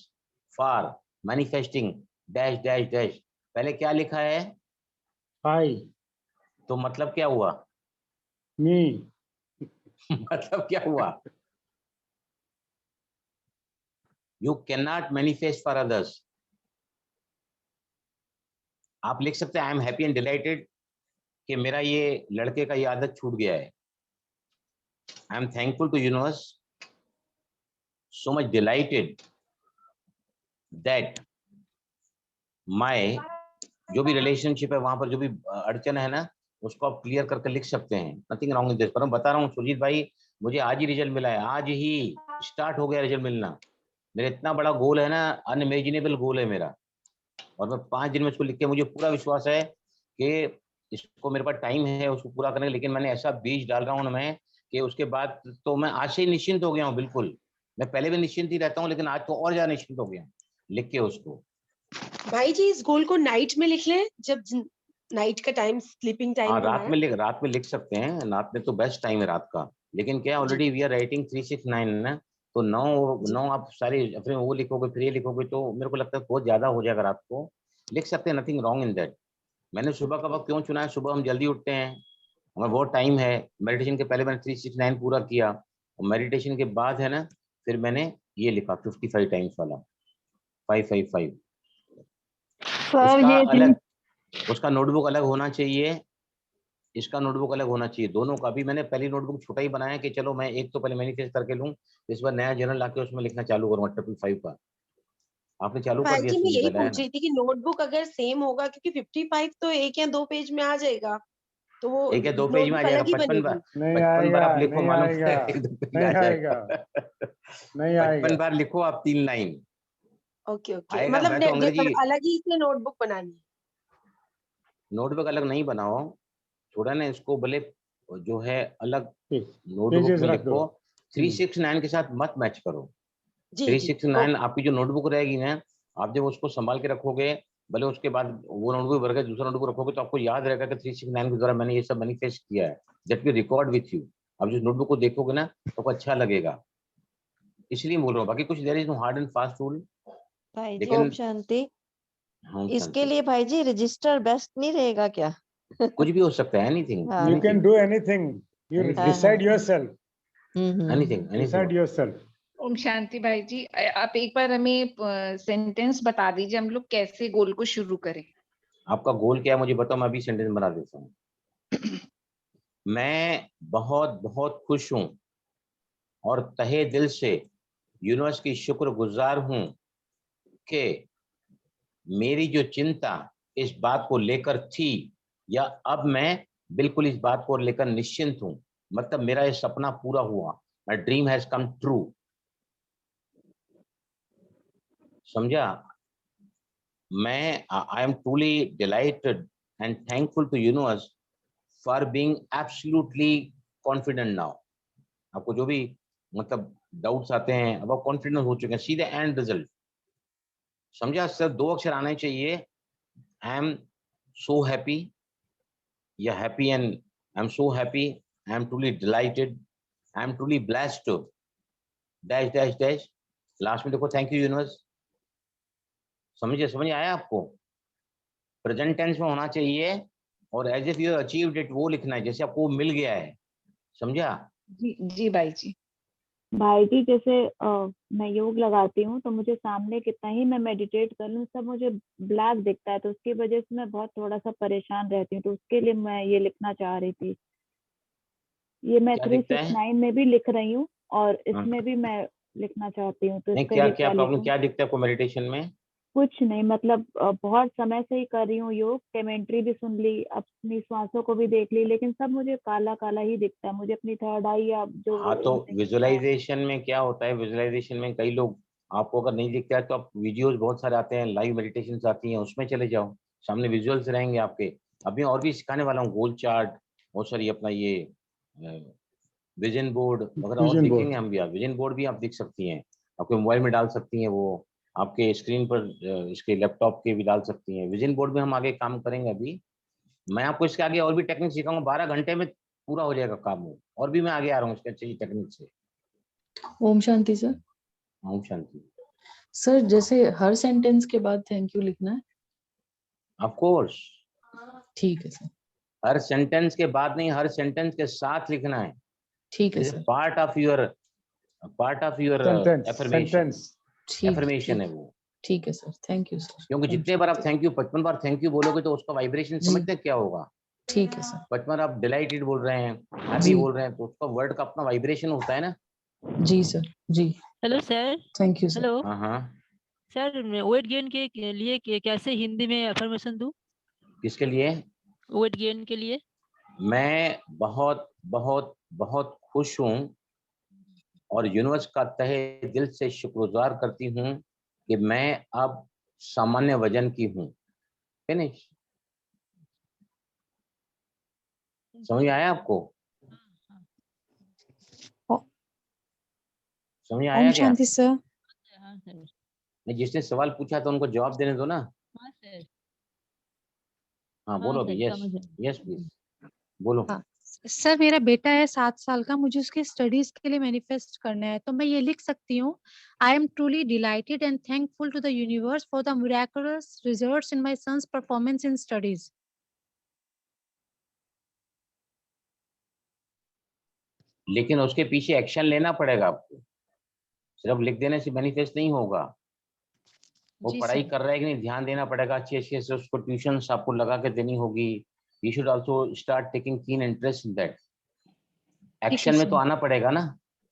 [SPEAKER 1] for manifesting dash dash dash. पहले क्या लिखा है?
[SPEAKER 5] आई,
[SPEAKER 1] तो मतलब क्या हुआ?
[SPEAKER 5] मी,
[SPEAKER 1] मतलब क्या हुआ? You can not manifest for others. आप लिख सकते हैं I am happy and dilated कि मेरा ये लड़के का ये आदत छूट गया है। I am thankful to universe, so much delighted that my जो भी रिलेशनशिप है, वहां पर जो भी अड़चन है ना, उसको आप क्लियर करके लिख सकते हैं। Nothing wrong in this. पर मैं बता रहा हूँ सुजीत भाई, मुझे आज ही रिजल्ट मिला है, आज ही स्टार्ट हो गया रिजल्ट मिलना। मेरा इतना बड़ा गोल है ना, अनइमेजिनेबल गोल है मेरा, और मैं 5 दिन में इसको लिख के, मुझे पूरा विश्वास है कि इसको, मेरे पास टाइम है उसको पूरा करने का। लेकिन मैंने ऐसा बीज डाल रहा हूँ ना मैं, कि उसके बाद तो मैं आज से ही निश्चिंत हो गया हूँ बिल्कुल। मैं पहले भी निश्चिंत ही रहता हूँ, लेकिन आज तो और ज्यादा निश्चिंत हो गया लिख के उसको।
[SPEAKER 8] भाई जी, इस गोल को नाइट में लिख लें, जब नाइट का टाइम, स्लीपिंग टाइम
[SPEAKER 1] हाँ,
[SPEAKER 8] हो रहा है।
[SPEAKER 1] रात में लिख सकते हैं, रात में तो बेस्ट टाइम है रात का। लेकिन क्या ऑलरेडी वी आर राइटिंग 369 ना, तो 9 आप सारे अपने वो लिखोगे फिर ये लिखोगे तो मेरे को लगता है बहुत ज्यादा हो जाएगा रात को। लिख सकते हैं, नथिंग रॉन्ग इन दैट। मैंने सुबह का वक्त क्यों चुना है? सुबह हम जल्दी उठते हैं, हमें बहुत टाइम है। मेडिटेशन के पहले मैंने 369 पूरा किया और मेडिटेशन के बाद है ना फिर मैंने ये लिखा 55 टाइम्स वाला 555।
[SPEAKER 9] सर
[SPEAKER 1] उसका
[SPEAKER 9] ये
[SPEAKER 1] अलग, उसका नोटबुक अलग होना चाहिए, इसका नोटबुक अलग होना चाहिए, दोनों का। भी मैंने पहली नोटबुक छोटा ही बनाया कि चलो मैं एक तो पहले मैनिफेस्ट करके लूं, इस बार नया जर्नल लाके उसमें लिखना चालू करूंगा 555 का। आपने चालू कर दिया
[SPEAKER 8] भाई जी मैं
[SPEAKER 1] इससे
[SPEAKER 8] यही
[SPEAKER 1] पहले, है
[SPEAKER 8] पूछ
[SPEAKER 1] ना?
[SPEAKER 8] रही थी कि नोटबुक अगर सेम होगा, क्योंकि 55 तो 1 या 2 पेज में आ जाएगा, तो वो
[SPEAKER 1] एक या 2 पेज में आ
[SPEAKER 8] नोटबुक
[SPEAKER 1] जाएगा।
[SPEAKER 8] अलग ही
[SPEAKER 1] 55 बार,
[SPEAKER 8] बनेगी।
[SPEAKER 5] नहीं
[SPEAKER 1] 55 बार
[SPEAKER 5] आएगा,
[SPEAKER 1] आप लिखो,
[SPEAKER 5] नहीं
[SPEAKER 1] मालूम
[SPEAKER 5] आएगा,
[SPEAKER 1] एक 2 पेज
[SPEAKER 5] नहीं
[SPEAKER 1] आ
[SPEAKER 5] आएगा,
[SPEAKER 1] जाएगा।
[SPEAKER 5] नहीं
[SPEAKER 1] 55
[SPEAKER 5] आएगा।
[SPEAKER 1] बार लिखो आप 3 लाइन
[SPEAKER 8] ओके ओके,
[SPEAKER 1] आएगा।
[SPEAKER 8] मतलब
[SPEAKER 1] मैं तो अंग्रेजी
[SPEAKER 8] अलग ही से नोटबुक बनानी है।
[SPEAKER 1] नोटबुक अलग नहीं बनाओ, थोड़ा ना इसको भले जो है अलग नोटबुक
[SPEAKER 5] पेजेस
[SPEAKER 1] में
[SPEAKER 5] रख दो।
[SPEAKER 1] लिखो, 369 के साथ मत मैच करो।
[SPEAKER 8] जी जी
[SPEAKER 1] 369 आपकी जो नोटबुक रहेगी ना, आप जब उसको संभाल के रखोगे, भले उसके बाद वो नोटबुक भर के दूसरा नोटबुक रखोगे तो आपको याद रहेगा कि 369 के द्वारा मैंने ये सब मैनिफेस्ट किया है, that will record with you. अब जिस नोटबुक को देखोगे ना तो आपको अच्छा लगेगा, इसलिए बोल रहा हूँ। बाकी कुछ there is no hard and fast rule,
[SPEAKER 10] भाई जी
[SPEAKER 1] लेकिन
[SPEAKER 10] ओम शांति।
[SPEAKER 1] हाँ
[SPEAKER 10] इसके
[SPEAKER 1] शांति,
[SPEAKER 10] लिए भाई जी रजिस्टर बेस्ट नहीं रहेगा क्या?
[SPEAKER 1] कुछ भी हो सकता है, एनीथिंग
[SPEAKER 10] हाँ
[SPEAKER 5] You can
[SPEAKER 1] anything
[SPEAKER 5] do anything. You
[SPEAKER 1] Anything.
[SPEAKER 10] हाँ
[SPEAKER 5] decide
[SPEAKER 10] हाँ
[SPEAKER 5] yourself.
[SPEAKER 1] Anything
[SPEAKER 5] Decide
[SPEAKER 1] anything.
[SPEAKER 5] yourself.
[SPEAKER 9] Om Shanti भाई जी, आप एक बार हमें सेंटेंस बता दीजिए, हम लोग कैसे गोल को शुरू करें।
[SPEAKER 1] आपका गोल क्या है मुझे बताओ, मैं अभी सेंटेंस बना देता हूँ। मैं बहुत बहुत खुश हूँ और तहे दिल से यूनिवर्स की शुक्रगुजार हूँ कि मेरी जो चिंता इस बात को लेकर थी या अब मैं बिल्कुल इस बात को लेकर निश्चिंत हूँ, मतलब मेरा ये सपना पूरा हुआ, my dream has come true. समझा? मैं I am truly delighted and thankful to universe for being absolutely confident now. आपको जो भी मतलब डाउट्स आते हैं अब आप कॉन्फिडेंट हो चुके हैं, सीधे एंड रिजल्ट। समझा? सिर्फ 2 अक्षर आने चाहिए, आई एम सो हैप्पी या happy and I am so happy, I am truly dilated, I am truly blessed dash dash dash, last में देखो थैंक यू यूनिवर्स। समझ आया आपको? प्रेजेंट टेंस में होना चाहिए और as if you achieved it वो लिखना है, जैसे आपको मिल गया है। समझा?
[SPEAKER 9] जी भाई जी।
[SPEAKER 11] भाई जी जैसे मैं योग लगाती हूँ तो मुझे सामने कितना ही मैं मेडिटेट कर लूँ सब मुझे ब्लैक दिखता है, तो उसकी वजह से मैं बहुत थोड़ा सा परेशान रहती हूँ, तो उसके लिए मैं ये लिखना चाह रही थी। ये मैं
[SPEAKER 1] क्या दिखता है?
[SPEAKER 11] 369 में भी लिख रही हूँ और
[SPEAKER 1] हाँ।
[SPEAKER 11] इसमें भी मैं लिखना चाहती हूँ, तो
[SPEAKER 1] नहीं,
[SPEAKER 11] इसके
[SPEAKER 1] क्या
[SPEAKER 11] लिए
[SPEAKER 1] क्या
[SPEAKER 11] क्या
[SPEAKER 1] प्रॉब्लम
[SPEAKER 11] लिखूं?
[SPEAKER 1] क्या दिखता है आपको मेडिटेशन में?
[SPEAKER 11] कुछ नहीं, मतलब बहुत समय से ही कर रही हूँ योग, कमेंट्री भी सुन ली, अपनी सांसों को भी देख ली, लेकिन सब मुझे काला काला ही दिखता है, मुझे अपनी थर्ड आई या जो
[SPEAKER 1] हाँ, तो
[SPEAKER 11] नहीं दिखता है।
[SPEAKER 1] विजुअलाइजेशन में क्या होता है, विजुअलाइजेशन में कई लोग, आपको अगर नहीं दिखता है तो आप वीडियोस बहुत सारे आते हैं, लाइव मेडिटेशन आती हैं, उसमें चले जाओ, सामने विजुअल्स रहेंगे आपके। अभी और भी सिखाने वाला हूँ, गोल चार्ट और सॉरी अपना ये विजन बोर्ड वगैरह और
[SPEAKER 5] Vision board.
[SPEAKER 1] दिखेंगे हम भी। आप विजन बोर्ड भी आप दिख सकती हैं, आपके मोबाइल में डाल सकती हैं, वो आपके स्क्रीन पर इसके लैपटॉप के भी डाल सकती हैं। विजन बोर्ड में हम आगे काम करेंगे। अभी मैं आपको इसके आगे और भी टेक्निक सिखाऊंगा, 12 घंटे में पूरा हो जाएगा काम वो, और भी मैं आगे आ रहा हूँ इसके अच्छी टेक्निक से।
[SPEAKER 12] ओम शांति सर।
[SPEAKER 1] ओम शांति।
[SPEAKER 12] सर जैसे हर सेंटेंस के बाद थैंक यू लिखना है?
[SPEAKER 1] ऑफ कोर्स,
[SPEAKER 12] ठीक है सर।
[SPEAKER 1] हर सेंटेंस के बाद नहीं, हर सेंटेंस के साथ लिखना है।
[SPEAKER 12] ठीक है sir.
[SPEAKER 1] Part of your
[SPEAKER 5] Sentence.
[SPEAKER 1] Affirmation,
[SPEAKER 5] Sentence.
[SPEAKER 1] Affirmation है वो।
[SPEAKER 12] ठीक है सर, थैंक यू सर।
[SPEAKER 1] क्योंकि जितने बार आप thank you 55 bar thank you बोलोगे तो उसका वाइब्रेशन
[SPEAKER 12] जी।
[SPEAKER 1] समझते हैं क्या होगा?
[SPEAKER 12] ठीक है सर।
[SPEAKER 1] 55 बार आप डिलाइटेड बोल रहे हैं, हैप्पी
[SPEAKER 12] जी।
[SPEAKER 1] बोल रहे हैं, तो उसका वर्ड का अपना वाइब्रेशन होता है ना।
[SPEAKER 12] जी सर, जी।
[SPEAKER 13] Hello sir.
[SPEAKER 12] Thank you sir.
[SPEAKER 13] Hello
[SPEAKER 1] हाँ हाँ,
[SPEAKER 13] सर, मैं वेट गेन के लिए कैसे हिंदी में अफर्मेशन दूं?
[SPEAKER 1] किसके लिए?
[SPEAKER 13] वेट गेन के लिए।
[SPEAKER 1] मैं बहुत बहुत बहुत खुश हूँ और यूनिवर्स का तहे दिल से शुक्रगुजार करती हूँ कि मैं अब सामान्य वजन की हूँ। फिनिश। समझ आया आपको? समझ आया
[SPEAKER 14] ओम
[SPEAKER 1] क्या?
[SPEAKER 14] शांति सर।
[SPEAKER 13] हाँ सर।
[SPEAKER 1] नहीं, जिसने सवाल पूछा तो उनको जवाब देने दो ना।
[SPEAKER 13] हाँ सर।
[SPEAKER 1] हाँ बोलो अभी।
[SPEAKER 13] सर
[SPEAKER 1] यस
[SPEAKER 13] समझ
[SPEAKER 1] यस प्लीज बोलो।
[SPEAKER 14] हाँ सर मेरा बेटा है 7 साल का, मुझे उसके स्टडीज के लिए मैनिफेस्ट करना है, तो मैं ये लिख सकती हूँ, I am truly delighted and thankful to the universe for the miraculous results in my son's performance in studies.
[SPEAKER 1] लेकिन उसके पीछे एक्शन लेना पड़ेगा आपको, सिर्फ लिख देने से मैनिफेस्ट नहीं होगा। वो
[SPEAKER 14] जी
[SPEAKER 1] पढ़ाई
[SPEAKER 14] सर।
[SPEAKER 1] कर रहा है कि नहीं, ध्यान देना पड़ेगा अच्छे से, उसको ट्यूशन आपको लगा के देनी होगी। You should also start taking keen interest in that.
[SPEAKER 14] ठीक है
[SPEAKER 1] एक्शन में तो
[SPEAKER 14] सर।
[SPEAKER 1] आना पड़ेगा ना।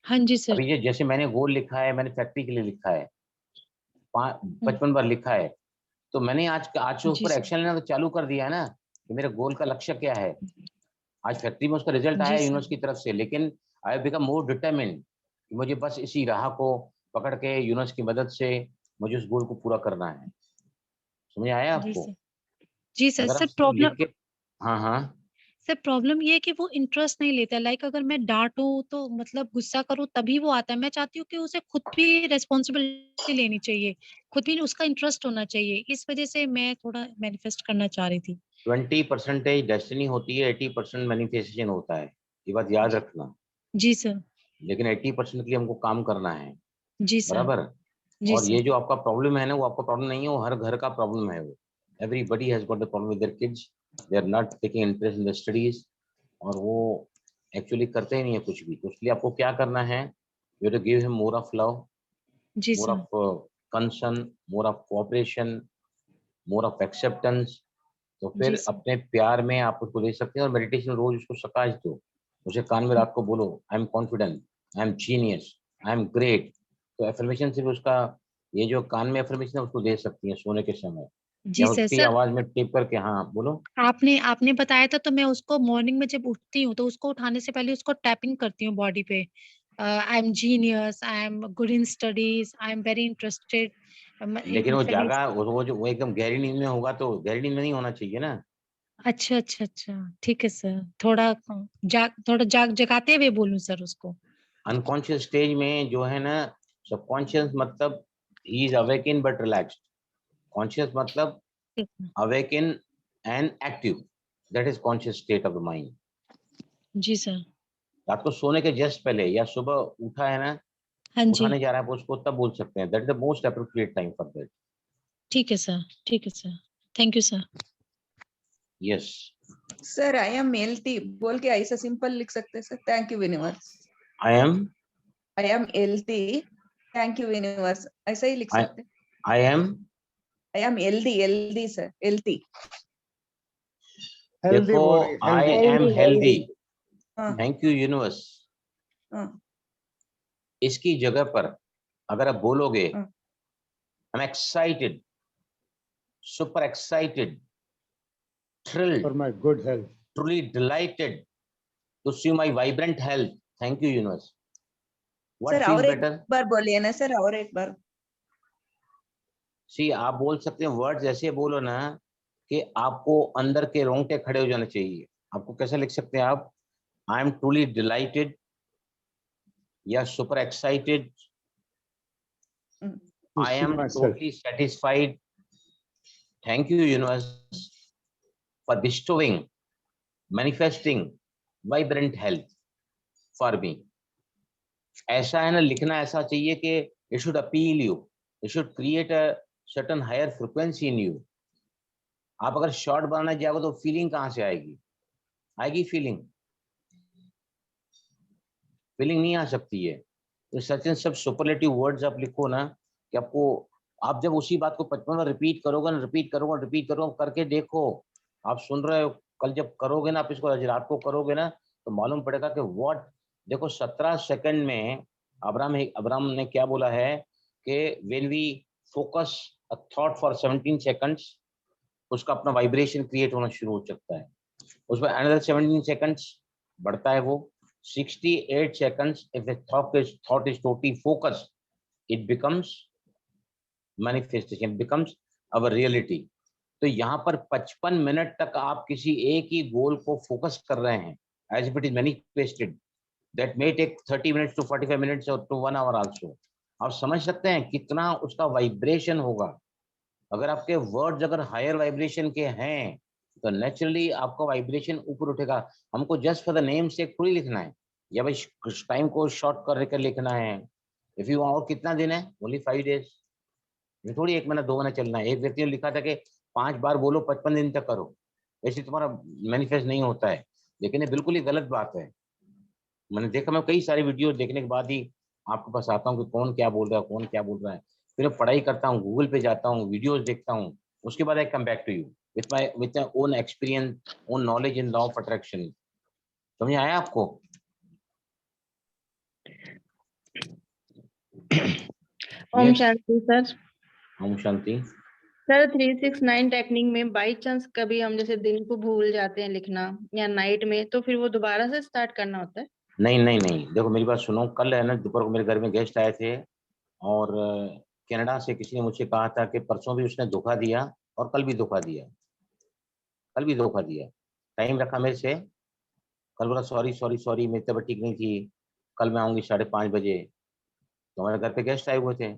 [SPEAKER 14] हाँ जी सर।
[SPEAKER 1] अभी ये जैसे मैंने गोल लिखा है, मैंने फैक्ट्री के लिए लिखा है, 55 बार लिखा है, तो मैंने आज से उस
[SPEAKER 14] जी
[SPEAKER 1] पर
[SPEAKER 14] सर।
[SPEAKER 1] एक्शन लेना तो चालू कर दिया है ना कि मेरे गोल का लक्ष्य क्या है। आज फैक्ट्री में उसका रिजल्ट आया
[SPEAKER 14] जी सर।
[SPEAKER 1] यूनिवर्स की तरफ से, लेकिन I have become more determined कि मुझे बस इसी राह को पकड़ के यूनिवर्स की मदद से मुझे उस गोल को पूरा करना है। समझ आया
[SPEAKER 14] जी
[SPEAKER 1] आपको?
[SPEAKER 14] सर। जी सर।
[SPEAKER 1] अगर आप
[SPEAKER 14] सर
[SPEAKER 1] सिर्फ लिख
[SPEAKER 14] प्रॉब्लम
[SPEAKER 1] के, हाँ हाँ,
[SPEAKER 14] सर प्रॉब्लम ये है कि वो इंटरेस्ट नहीं लेता, लाइक अगर मैं डांटूं तो मतलब गुस्सा करूं तभी वो आता है। मैं चाहती हूँ कि उसे खुद भी रेस्पॉन्सिबिलिटी लेनी चाहिए, खुद भी उसका इंटरेस्ट होना चाहिए, इस वजह से मैं थोड़ा मैनिफेस्ट करना चाह रही थी।
[SPEAKER 1] 20% डेस्टिनी होती है, 80% मैनिफेस्टेशन होता है, ये बात याद रखना।
[SPEAKER 14] जी सर।
[SPEAKER 1] लेकिन 80% के लिए हमको काम करना है,
[SPEAKER 14] जी सर।
[SPEAKER 1] बराबर।
[SPEAKER 14] जी
[SPEAKER 1] और
[SPEAKER 14] सर।
[SPEAKER 1] ये जो आपका प्रॉब्लम है ना, वो आपका प्रॉब्लम नहीं है, वो हर घर का प्रॉब्लम है। वो everybody has got the problem with their kids, they are not taking interest in the studies, और वो एक्चुअली करते ही नहीं है कुछ भी। तो इसलिए आपको क्या करना है, you to give him more of love,
[SPEAKER 14] जी
[SPEAKER 1] more
[SPEAKER 14] sir.
[SPEAKER 1] Of concern, more of cooperation, more of acceptance. तो
[SPEAKER 14] जी
[SPEAKER 1] फिर
[SPEAKER 14] सर।
[SPEAKER 1] अपने प्यार में आप उसको दे सकते हैं। और मेडिटेशन रोज उसको सकाश दो, उसे कान में रात को बोलो, I am confident, I am genius, I am great. तो एफर्मेशन से भी उसका, ये जो कान में एफर्मेशन है उसको दे सकती हैं सोने के समय,
[SPEAKER 14] जी
[SPEAKER 1] या
[SPEAKER 14] सर।
[SPEAKER 1] उसकी
[SPEAKER 14] सर
[SPEAKER 1] आवाज में टेप करके। हाँ बोलो।
[SPEAKER 14] आपने आपने बताया था, तो मैं उसको मॉर्निंग में जब उठती हूँ तो उसको उठाने से पहले उसको टैपिंग करती हूँ बॉडी पे, I am genius, I am good in studies, I am very interested
[SPEAKER 1] लेकिन वो
[SPEAKER 14] इन।
[SPEAKER 1] जागा, वो एकदम गहरी नींद में होगा, तो गहरी नींद में नहीं होना चाहिए ना।
[SPEAKER 14] अच्छा अच्छा अच्छा, ठीक है सर। थोड़ा जगाते हुए बोलूं सर उसको?
[SPEAKER 1] अनकॉन्शियस स्टेज में जो है ना, सबकॉन्शियस मतलब ही is awaken but relaxed, conscious मतलब awaken and active, that is conscious state of the mind.
[SPEAKER 14] जी सर।
[SPEAKER 1] रात को सोने के जस्ट पहले या सुबह उठा है ना,
[SPEAKER 14] हाँ जी।
[SPEAKER 1] उठाने जा रहा है उसको, तब बोल सकते हैं, that is the most appropriate time for that.
[SPEAKER 14] ठीक है सर। ठीक है sir. Thank you sir.
[SPEAKER 1] Yes.
[SPEAKER 4] Sir I am elated बोल के ऐसा सिंपल लिख सकते हैं sir, thank you universe.
[SPEAKER 1] I am
[SPEAKER 4] elated thank you universe, ऐसा ही लिख सकते हैं।
[SPEAKER 1] I
[SPEAKER 4] am elated sir, elated.
[SPEAKER 5] Healthy
[SPEAKER 1] देखो,
[SPEAKER 5] body,
[SPEAKER 1] I
[SPEAKER 5] healthy.
[SPEAKER 1] Am healthy,
[SPEAKER 4] हाँ
[SPEAKER 1] थैंक यू यूनिवर्स,
[SPEAKER 4] हाँ
[SPEAKER 1] इसकी जगह पर अगर आप बोलोगे
[SPEAKER 4] हाँ।
[SPEAKER 1] I am excited, super excited, thrilled,
[SPEAKER 5] For my good health.
[SPEAKER 1] truly delighted to see my vibrant health. Thank you, universe. What
[SPEAKER 4] sir
[SPEAKER 1] feels
[SPEAKER 4] और एक
[SPEAKER 1] better?
[SPEAKER 4] बार बोलिए ना सर, और एक बार।
[SPEAKER 1] See, आप बोल सकते हैं, वर्ड्स ऐसे बोलो ना कि आपको अंदर के रोंगटे खड़े हो जाने चाहिए। आपको कैसे लिख सकते हैं आप, आई एम ट्रूली डिलाइटेड या super excited,
[SPEAKER 5] To
[SPEAKER 1] I
[SPEAKER 5] see
[SPEAKER 1] am
[SPEAKER 5] myself.
[SPEAKER 1] Totally satisfied, thank you universe for bestowing, manifesting vibrant health for me. ऐसा है ना, लिखना ऐसा चाहिए कि it should appeal you, it should create a certain higher frequency in you. आप अगर short बनाना जाओगे तो फीलिंग कहाँ से आएगी? आएगी फीलिंग? फीलिंग नहीं आ सकती है। तो सच एंड सब सुपरलेटिव वर्ड्स आप लिखो ना, कि आपको, आप जब उसी बात को 55 बार रिपीट करोगे ना, रिपीट करोगे करके देखो, आप सुन रहे हो, कल जब करोगे ना, आप इसको आज रात को करोगे ना, तो मालूम पड़ेगा कि व्हाट, देखो 17 सेकंड में अब्राहम ने क्या बोला है कि when we focus a thought for 17 seconds, उसका अपना वाइब्रेशन क्रिएट होना शुरू हो सकता है। उसमें अनदर 17 सेकंड्स बढ़ता है वो 68 seconds. If a thought is totally focused, it becomes manifestation, it becomes our reality. तो यहाँ पर 55 मिनट तक आप किसी एक ही गोल को फोकस कर रहे हैं, as if it is manifested. That may take 30 minutes to 45 minutes or to 1 hour also. आप समझ सकते हैं कितना उसका वाइब्रेशन होगा। अगर आपके वर्ड्स अगर हायर वाइब्रेशन के हैं,
[SPEAKER 5] तो नेचुरली आपका वाइब्रेशन ऊपर उठेगा। हमको जस्ट फॉर द नेम से थोड़ी लिखना है, या भाई टाइम को शॉर्ट कर लिखना है। इफ यू और कितना दिन है, ओनली 5 days। ये थोड़ी 1 महीना 2 महीना चलना है। एक व्यक्ति ने लिखा था कि 5 बार बोलो 55 दिन तक करो, ऐसे तुम्हारा मैनिफेस्ट नहीं होता है। लेकिन ये बिल्कुल ही गलत बात है। मैंने देखा, मैं कई सारी वीडियो देखने के बाद ही आपके पास आता हूँ कि कौन क्या बोल रहा है, कौन क्या बोल रहा है। फिर मैं पढ़ाई करता हूँ, गूगल पे जाता हूँ, वीडियोस देखता हूँ, उसके बाद I come back to you with my own experience, own knowledge in law of attraction. समझ आया आपको?
[SPEAKER 15] ओम
[SPEAKER 5] Yes,
[SPEAKER 15] शांति सर।
[SPEAKER 5] ओम शांति।
[SPEAKER 15] सर 369 टेक्निक में बाई चांस कभी हम जैसे दिन को भूल जाते हैं लिखना या नाइट में, तो फिर वो दोबारा से स्टार्ट करना होता है?
[SPEAKER 5] नहीं नहीं नहीं, देखो मेरी बात सुनो। कल है ना, दोपहर को मेरे घर में गेस्ट आए थे, और कनाडा से किसी ने मुझसे कहा था कि परसों भी उसने धोखा दिया और कल भी धोखा दिया, कल भी धोखा दिया। टाइम रखा मेरे से, कल बोला सॉरी सॉरी सॉरी मेरी तबीयत ठीक नहीं थी, कल मैं आऊँगी 5:30 बजे। तो हमारे घर पे गेस्ट आए हुए थे,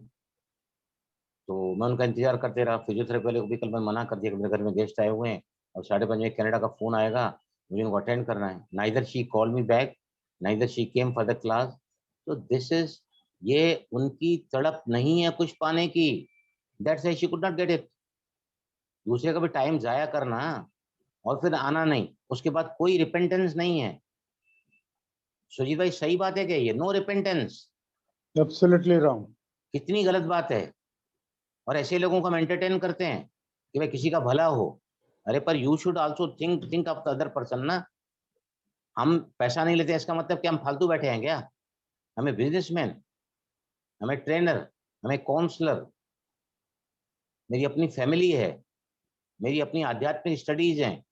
[SPEAKER 5] तो मैं उनका इंतजार करते रहा। फिजियोथेरेपी वाले को भी कल मैं मना कर दिया कि मेरे घर में गेस्ट आए हुए हैं और 5:30 बजे कनाडा का फोन आएगा, मुझे उनको अटेंड करना है। Neither she call me back, neither she came for the class. तो दिस इज, ये उनकी तड़प नहीं है कुछ पाने की, that's why she could not get it. दूसरे का भी टाइम जाया करना और फिर आना नहीं, उसके बाद कोई रिपेंटेंस नहीं है। सुजीत भाई सही बात है क्या ये? No repentance,
[SPEAKER 16] absolutely wrong.
[SPEAKER 5] कितनी गलत बात है। और ऐसे लोगों को हम एंटरटेन करते हैं कि भाई किसी का भला हो। अरे पर you should also think of the other person ना। हम पैसा नहीं लेते इसका मतलब कि हम फालतू बैठे हैं क्या? हमें बिजनेसमैन, हमें ट्रेनर, हमें काउंसलर, मेरी अपनी फैमिली है, मेरी अपनी आध्यात्मिक स्टडीज हैं।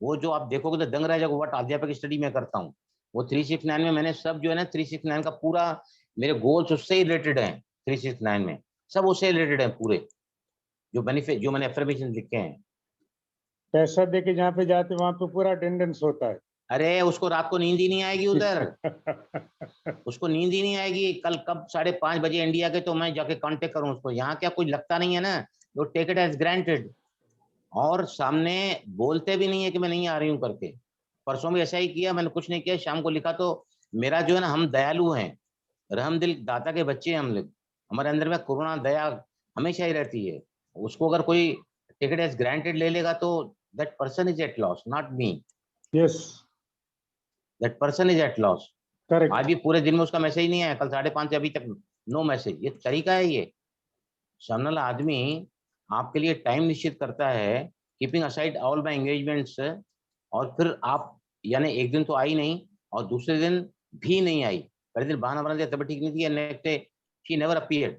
[SPEAKER 5] वो जो आप देखोगे तो दंग रह जाओगे, व्हाट आध्यात्मिक स्टडी मैं करता हूँ। वो 369 में मैंने सब जो है ना, 369 का पूरा मेरे गोल्स उससे ही रिलेटेड हैं। 369 में सब उससे रिलेटेड है पूरे, जो बेनिफिट, जो मैंने एफर्मेशन लिखे हैं।
[SPEAKER 16] पैसा दे के जहाँ पे जाते वहां पे पूरा अटेंडेंस होता है।
[SPEAKER 5] अरे उसको रात को नींद ही नहीं आएगी उधर, उसको नींद ही नहीं आएगी। कल कब 5:30 बजे इंडिया के, तो मैं जाके कांटेक्ट करूं उसको। यहाँ क्या कुछ लगता नहीं है ना, तो टेक इट एज ग्रांटेड। और सामने बोलते भी नहीं है कि मैं नहीं आ रही हूँ करके। परसों भी ऐसा ही किया, मैंने कुछ नहीं किया, शाम को लिखा। तो मेरा जो है ना, हम दयालु हैं, रहम दिल दाता के बच्चे हैं हम लोग। हमारे अंदर में करुणा दया हमेशा ही रहती है। उसको अगर कोई टेक इट एज ग्रांटेड ले लेगा तो that person is at loss, not me.
[SPEAKER 16] Yes,
[SPEAKER 5] that person is at loss.
[SPEAKER 16] Correct.
[SPEAKER 5] आज भी पूरे दिन में उसका मैसेज नहीं आया, कल 5:30 से अभी तक नो मैसेज। ये तरीका है ये? सामने वाला आदमी आपके लिए टाइम निश्चित करता है, keeping aside all my engagements, और फिर आप, यानी एक दिन तो आई नहीं और दूसरे दिन भी नहीं आई, पहले दिन बहाना बना दिया तब ठीक नहीं थी, next day she never appeared.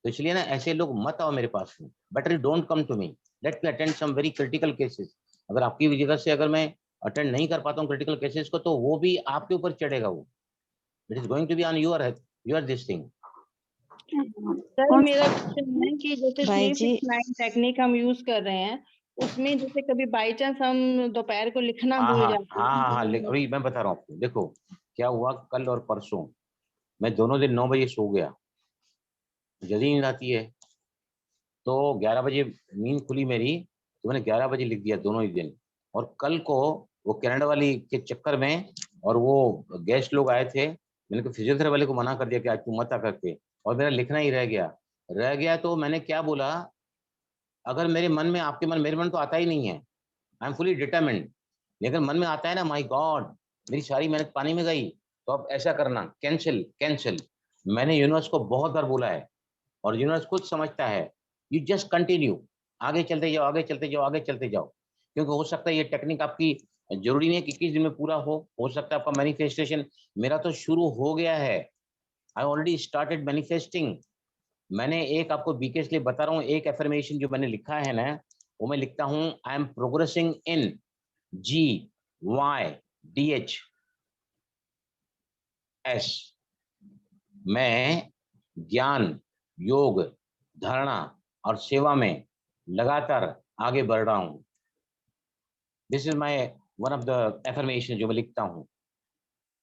[SPEAKER 5] तो इसलिए ना ऐसे लोग मत आओ मेरे पास में, better don't come to me, let me attend some very critical cases. अगर आपकी वजह से अगर मैं अटेंड नहीं कर पाता हूँ क्रिटिकल केसेस को, तो वो भी आपके ऊपर चढ़ेगा। वो it is going to be on your this thing.
[SPEAKER 15] Sir मेरा क्वेश्चन है कि जैसे
[SPEAKER 10] भाई जी
[SPEAKER 15] 369 टेक्निक हम यूज कर रहे हैं, उसमें जैसे कभी बाई चांस हम दोपहर को लिखना
[SPEAKER 5] हाँ
[SPEAKER 15] भूल
[SPEAKER 5] हाँ
[SPEAKER 15] जाते
[SPEAKER 5] हाँ हाँ हाँ,
[SPEAKER 15] हैं।
[SPEAKER 5] अभी मैं बता रहा हूँ आपको। देखो क्या हुआ, कल और परसों मैं दोनों दिन 9 बजे सो गया, जल्दी नींद आती है। तो 11 बजे नींद खुली मेरी, तो मैंने 11 बजे लिख दिया दोनों ही दिन। और कल को वो कनाडा वाली के चक्कर में, और वो गेस्ट लोग आए थे, मैंने फिजियोथेरेपी वाले को मना कर दिया कि आज तू मत आ करके, और मेरा लिखना ही रह गया। तो मैंने क्या बोला, अगर मेरे मन में, आपके मन, मेरे मन तो आता ही नहीं है, आई एम फुली डिटरमिन्ड, लेकिन मन में आता है ना, माय गॉड मेरी सारी मेहनत पानी में गई, तो अब ऐसा करना, कैंसिल कैंसिल। मैंने यूनिवर्स को बहुत बार बोला है, और यूनिवर्स खुद समझता है। यू जस्ट कंटिन्यू, आगे चलते जाओ, आगे चलते जाओ, आगे चलते जाओ। क्योंकि हो सकता है ये टेक्निक आपकी, जरूरी नहीं है कि 21 दिन में पूरा हो सकता है आपका मैनिफेस्टेशन, मेरा तो शुरू हो गया है। I already started manifesting. मैंने एक आपको बीकेस लिए बता रहा हूँ, एक एफर्मेशन जो मैंने लिखा है ना, वो मैं लिखता हूँ, I am progressing in GYDH S। मैं ज्ञान, योग, धारणा और सेवा में लगातार आगे बढ़ रहा हूँ। This is my one of the affirmation जो मैं लिखता हूँ।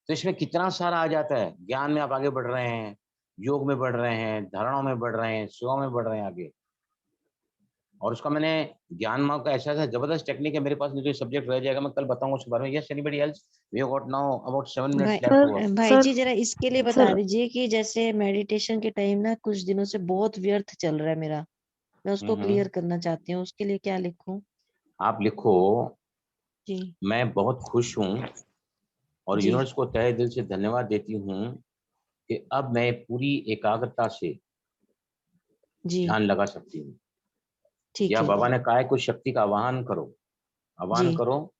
[SPEAKER 5] तो इसमें कितना सारा आ जाता है, ज्ञान में आप आगे बढ़ रहे हैं, योग में बढ़ रहे हैं, धारणाओं में बढ़ रहे हैं, सेवा में बढ़ रहे हैं आगे। और उसका मैंने ज्ञान मार्ग का ऐसा जबरदस्त टेक्निक है मेरे पास, नहीं तो सब्जेक्ट रह जाएगा, मैं कल बताऊंगा उसके बारे में। Yes anybody else? We have got now about 7 minutes left to work.
[SPEAKER 10] भाई जी जरा इसके लिए बता दीजिए कि जैसे मेडिटेशन के टाइम ना कुछ दिनों से बहुत व्यर्थ चल रहा है मेरा, मैं उसको क्लियर करना चाहती हूँ, उसके लिए क्या लिखूं?
[SPEAKER 5] आप लिखो
[SPEAKER 10] जी
[SPEAKER 5] मैं बहुत खुश हूँ और
[SPEAKER 10] जी
[SPEAKER 5] यूनिवर्स को तहे दिल से धन्यवाद देती हूँ कि अब मैं पूरी एकाग्रता से
[SPEAKER 10] जी
[SPEAKER 5] ध्यान लगा सकती हूँ।
[SPEAKER 10] ठीक
[SPEAKER 5] या
[SPEAKER 10] है
[SPEAKER 5] बाबा
[SPEAKER 10] जी
[SPEAKER 5] ने कहा है कुछ शक्ति का आह्वान करो, आह्वान
[SPEAKER 10] जी
[SPEAKER 5] करो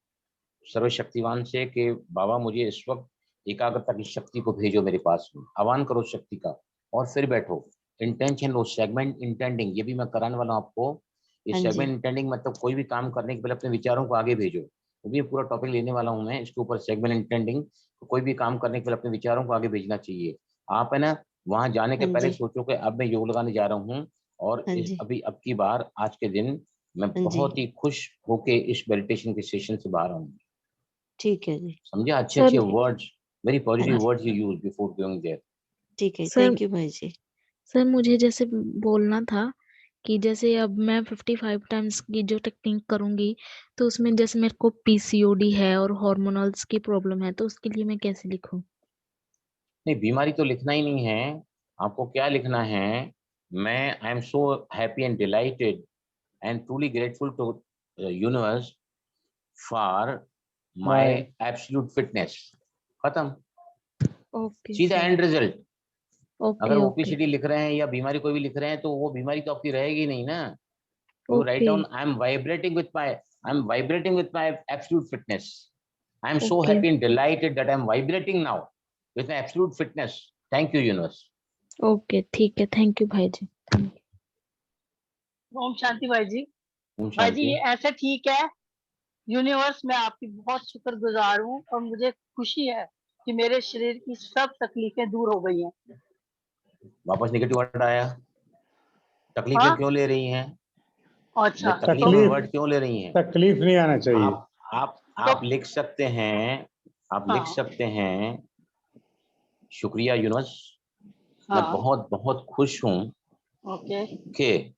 [SPEAKER 5] सर्वशक्तिवान से कि बाबा मुझे इस वक्त एकाग्रता की शक्ति को भेजो मेरे पास में, आह्वान करो शक्ति का, और फिर बैठो। इंटेंशन लो, सेगमेंट इंटेंडिंग, ये भी मैं कराने वाला हूँ आपको। ये
[SPEAKER 10] हाँ
[SPEAKER 5] सेगमेंट
[SPEAKER 10] जी
[SPEAKER 5] इंटेंडिंग मतलब कोई भी काम करने के पहले अपने विचारों को आगे भेजो, वो भी पूरा टॉपिक लेने वाला हूँ मैं इसके ऊपर, सेगमेंट इंटेंडिंग। कोई भी काम करने के पहले अपने विचारों को आगे भेजना चाहिए। आप है ना वहां जाने के
[SPEAKER 10] हाँ
[SPEAKER 5] पहले
[SPEAKER 10] जी
[SPEAKER 5] सोचो कि अब मैं योग लगाने जा रहा हूँ और
[SPEAKER 10] हाँ जी
[SPEAKER 5] अभी अब की बार आज के दिन मैं
[SPEAKER 10] हाँ जी
[SPEAKER 5] बहुत ही खुश होके इस मेडिटेशन के सेशन से बाहर आऊंगी।
[SPEAKER 10] ठीक है जी
[SPEAKER 5] समझे? अच्छे
[SPEAKER 17] सर
[SPEAKER 5] अच्छे वर्ड्स, वेरी
[SPEAKER 10] हाँ
[SPEAKER 5] पॉजिटिव
[SPEAKER 10] जी
[SPEAKER 5] words you use before going there.
[SPEAKER 10] ठीक है,
[SPEAKER 17] सर
[SPEAKER 10] थैंक यू भाई जी।
[SPEAKER 17] सर मुझे जैसे बोलना था कि जैसे अब मैं 55 टाइम्स की जो टेक्निक करूंगी तो उसमें जैसे मेरे को पीसीओडी है और हार्मोनल्स की प्रॉब्लम है, तो उसके लिए मैं कैसे लिखूं?
[SPEAKER 5] नहीं, बीमारी तो लिखना ही नहीं है, आपको क्या लिखना है, मैं I am so happy and delighted and truly grateful to universe for my
[SPEAKER 16] my
[SPEAKER 5] absolute fitness. खत्म,
[SPEAKER 17] ओके
[SPEAKER 5] सीधा
[SPEAKER 17] सर।
[SPEAKER 5] End result. अगर
[SPEAKER 17] ओके ओके
[SPEAKER 5] ओबेसिटी लिख रहे हैं या बीमारी कोई भी लिख रहे हैं तो वो बीमारी तो आपकी रहेगी नहीं ना। You right
[SPEAKER 17] okay
[SPEAKER 5] down I am vibrating with my absolute fitness. I am so
[SPEAKER 17] okay
[SPEAKER 5] happy and delighted that I am vibrating now with my absolute fitness. Thank you, universe.
[SPEAKER 17] Okay ठीक है, thank you भाई जी।
[SPEAKER 6] ओम शांति भाई जी।
[SPEAKER 5] ओम
[SPEAKER 6] भाई जी
[SPEAKER 5] शांति।
[SPEAKER 6] ये ऐसे ठीक है। Universe में आपकी बहुत शुक्रगुजार हूँ और मुझे खुशी है कि मेरे शरीर की सब तकलीफें दूर हो गई हैं।
[SPEAKER 5] वापस नेगेटिव वर्ड आया। तकलीफें
[SPEAKER 6] हाँ
[SPEAKER 5] क्यों ले रही हैं?
[SPEAKER 6] अच्छा
[SPEAKER 5] ये तकलीफ
[SPEAKER 6] तो
[SPEAKER 5] में
[SPEAKER 16] तकलीफ
[SPEAKER 5] वर्ड क्यों ले रही हैं?
[SPEAKER 16] तकलीफ नहीं आना चाहिए।
[SPEAKER 5] आप लिख सकते हैं, आप लिख
[SPEAKER 6] हाँ
[SPEAKER 5] सकते हैं, शुक्रिया यूनिवर्स, मैं
[SPEAKER 6] हाँ
[SPEAKER 5] बहुत बहुत खुश हूं
[SPEAKER 6] ओके
[SPEAKER 5] कि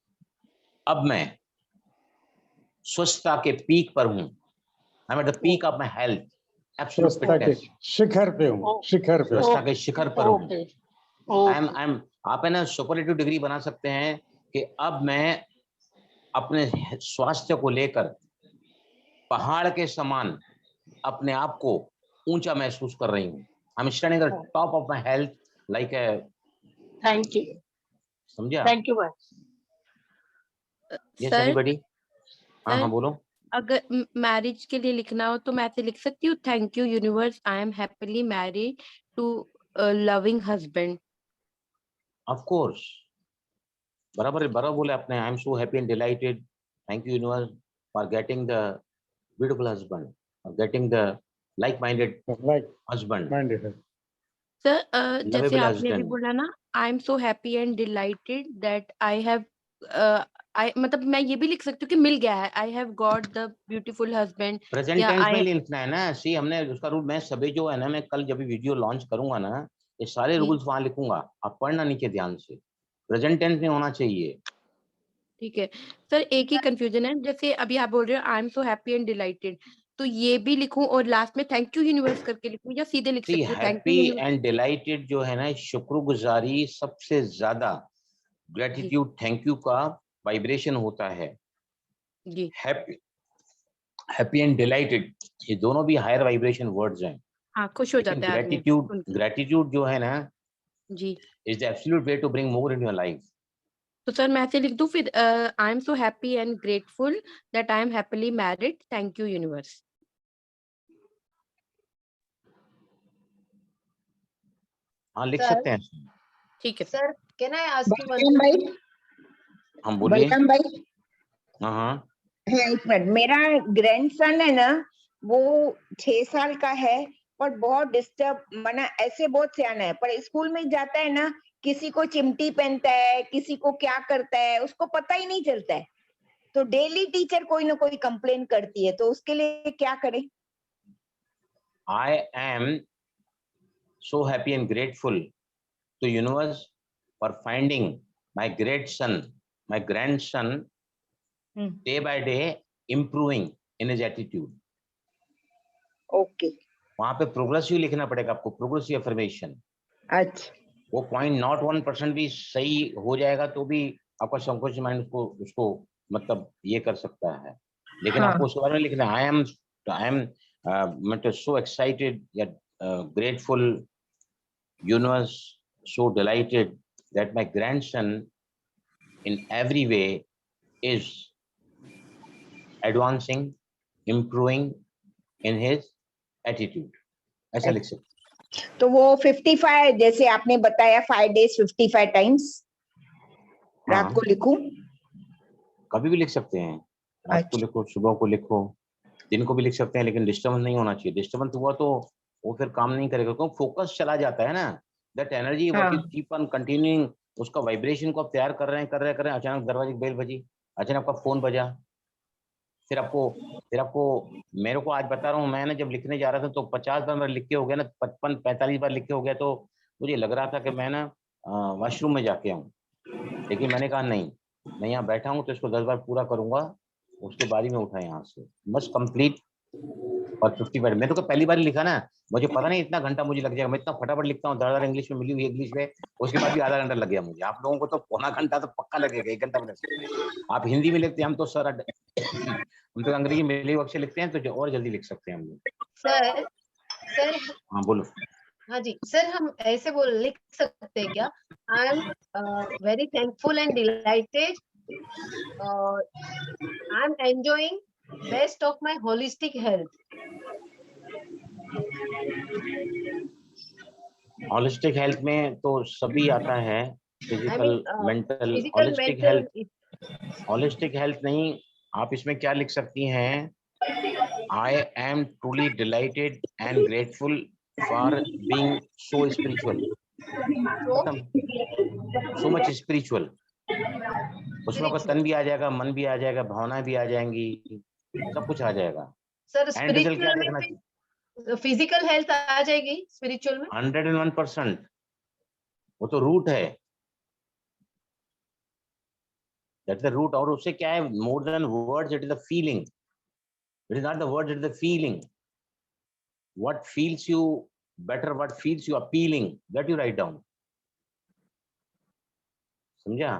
[SPEAKER 5] अब मैं स्वस्थता के पीक पर हूं। I am at the peak of my health, absolute
[SPEAKER 16] स्वस्थता के
[SPEAKER 5] फिटनेस।
[SPEAKER 16] शिखर पे हूँ, शिखर पे हूँ।
[SPEAKER 5] स्वस्थता के शिखर पर हूं।
[SPEAKER 6] ओके
[SPEAKER 5] आई एम आप है ना सुपरलेटिव डिग्री बना सकते हैं कि अब मैं अपने स्वास्थ्य को लेकर पहाड़ के समान अपने आप को ऊंचा महसूस कर रही हूँ। I am standing at the top of my health like a,
[SPEAKER 6] thank you
[SPEAKER 5] समझा?
[SPEAKER 6] थैंक यू भाई।
[SPEAKER 5] Yes
[SPEAKER 3] sir
[SPEAKER 5] anybody? हाँ हाँ
[SPEAKER 3] सर
[SPEAKER 5] बोलो।
[SPEAKER 3] अगर मैरिज के लिए लिखना हो तो मैं ऐसे लिख सकती हूँ, thank you universe, I am happily married to loving husband.
[SPEAKER 5] Of course, बराबर बराबर बोले आपने। I am so happy and delighted, thank you universe for getting the beautiful husband, for getting the like minded
[SPEAKER 16] like
[SPEAKER 5] husband,
[SPEAKER 16] minded.
[SPEAKER 3] Sir जैसे
[SPEAKER 5] lovable
[SPEAKER 3] आपने अभी
[SPEAKER 5] husband.
[SPEAKER 3] बोला ना, I am so happy and delighted that I have, I मतलब मैं ये भी लिख सकती हूँ कि मिल गया है, I have got the beautiful husband,
[SPEAKER 5] present
[SPEAKER 3] या
[SPEAKER 5] टेंस में
[SPEAKER 3] आई।
[SPEAKER 5] लिखना है ना। सी हमने उसका रूल, मैं सभी जो है ना, मैं कल जब भी वीडियो लॉन्च करूंगा ना, ये सारे
[SPEAKER 3] जी
[SPEAKER 5] रूल्स वहां लिखूंगा, आप पढ़ना नीचे ध्यान से। प्रेजेंट टेंस में होना चाहिए।
[SPEAKER 3] ठीक है सर, एक ही कंफ्यूजन है, जैसे अभी आप बोल रहे हो आई am so happy and dilated, तो ये भी लिखूं और लास्ट में थैंक यू यूनिवर्स करके लिखूं, या सीधे लिख
[SPEAKER 5] सी
[SPEAKER 3] सकती हूँ thank you
[SPEAKER 5] happy
[SPEAKER 3] universe?
[SPEAKER 5] And dilated जो है ना, शुक्रगुजारी सबसे ज्यादा,
[SPEAKER 3] जी
[SPEAKER 5] ग्रेटिट्यूड थैंक यू का वाइब्रेशन होता है।
[SPEAKER 3] जी
[SPEAKER 5] हैप्पी हैप्पी एंड डिलाइटेड ये दोनों भी हायर वाइब्रेशन वर्ड्स हैं,
[SPEAKER 3] हाँ, खुश हो
[SPEAKER 5] लेकिन
[SPEAKER 3] जाता है आदमी
[SPEAKER 5] ग्रेटिट्यूड
[SPEAKER 3] सुन के।
[SPEAKER 5] ग्रेटिट्यूड जो है ना
[SPEAKER 3] जी
[SPEAKER 5] is the absolute way to bring more in your life.
[SPEAKER 3] तो सर मैं ऐसे लिख दूं फिर, I am so happy and grateful that I am happily married, thank you universe.
[SPEAKER 5] हाँ लिख
[SPEAKER 8] सर
[SPEAKER 5] सकते हैं।
[SPEAKER 3] ठीक है
[SPEAKER 8] sir can I ask you one
[SPEAKER 18] Balram भाई,
[SPEAKER 5] हम बोलिए।
[SPEAKER 18] बलराम भाई,
[SPEAKER 5] हाँ हाँ
[SPEAKER 18] हाँ एक मिनट, मेरा ग्रैंडसन है ना, वो 6 साल का है, पर बहुत डिस्टर्ब, माना ऐसे बहुत सियाना है, पर स्कूल में जाता है ना, किसी को चिमटी पहनता है, किसी को क्या करता है, उसको पता ही नहीं चलता है, तो डेली टीचर कोई ना कोई कंप्लेन करती है, तो उसके लिए क्या करें?
[SPEAKER 5] I am so happy and grateful to universe for finding my great son, my grandson day by day improving in his attitude.
[SPEAKER 18] Okay,
[SPEAKER 5] वहां पे प्रोग्रेसिव लिखना पड़ेगा आपको, प्रोग्रेसिव अफर्मेशन।
[SPEAKER 18] अच्छा,
[SPEAKER 5] वो 0.01% भी सही हो जाएगा तो भी आपका सबकॉन्शियस माइंड उसको मतलब ये कर सकता है, लेकिन
[SPEAKER 18] हाँ।
[SPEAKER 5] आपको उसके बारे में लिखना है। आई एम मतलब सो एक्साइटेड या grateful, universe so delighted that my grandson in every way is advancing, improving in his attitude, ऐसा लिख सकते।
[SPEAKER 18] तो वो 55 जैसे आपने बताया 5 days 55 टाइम्स रात को लिखूं?
[SPEAKER 5] कभी भी लिख सकते हैं, रात को लिखो, सुबह को लिखो, दिन को भी लिख सकते हैं, लेकिन डिस्टर्बेंस नहीं होना चाहिए। डिस्टर्बेंस हुआ तो वो फिर काम नहीं करेगा, क्योंकि फोकस चला जाता है ना। That energy what you keep on continuing, उसका वाइब्रेशन को आप तैयार कर रहे हैं, अचानक दरवाजे की बेल बजी, अचानक आपका फोन बजा, फिर आपको मेरे को आज बता रहा हूँ, मैं ना जब लिखने जा रहा था तो 50 बार मेरा लिख के हो गया ना, 55-45 बार लिख के हो गया, तो मुझे लग रहा था कि मैं ना वॉशरूम में जाके आऊँ, लेकिन मैंने कहा नहीं, मैं यहाँ बैठा हूँ तो इसको 10 बार पूरा करूंगा, उसके बाद ही मैं उठा यहाँ से, बस कंप्लीट। और 50 बार मैं तो पहली बार ही लिखा ना, मुझे पता नहीं इतना घंटा मुझे लग जाएगा, मैं इतना फटाफट लिखता हूँ, दरदर इंग्लिश में मिली हुई इंग्लिश में, उसके बाद भी आधा घंटा लग गया मुझे। आप लोगों को तो पौना घंटा तो पक्का लगेगा, 1 घंटा में। आप हिंदी में लिखते हैं, हम तो सर हम तो अंग्रेजी में मिले हुए अक्षर लिखते हैं, तो और जल्दी लिख सकते हैं हम लोग।
[SPEAKER 19] सर
[SPEAKER 5] हाँ बोलो।
[SPEAKER 19] हाँ जी सर, हम ऐसे लिख सकते हैं क्या? I am very thankful and delighted, I am enjoying best of my holistic health.
[SPEAKER 5] Holistic health में तो सभी आता है, physical, mental, holistic health. Holistic health नहीं, आप इसमें क्या लिख सकती हैं? I am truly delighted and grateful for being so spiritual, so much spiritual. उसमें आपका तन भी आ जाएगा, मन भी आ जाएगा, भावनाएं भी आ जाएंगी, सब कुछ आ जाएगा।
[SPEAKER 19] सर
[SPEAKER 5] एंड रिजल्ट क्या
[SPEAKER 19] स्पिरिचुअल
[SPEAKER 5] देखना
[SPEAKER 19] में
[SPEAKER 5] चाहिए?
[SPEAKER 19] फिजिकल हेल्थ आ जाएगी स्पिरिचुअल में?
[SPEAKER 5] 101%, वो तो रूट है, दैट्स द रूट। और उससे क्या है, more than words, it is the feeling, it is not the words, it is the feeling. What feels you better, what feels you appealing, that you write down. समझा?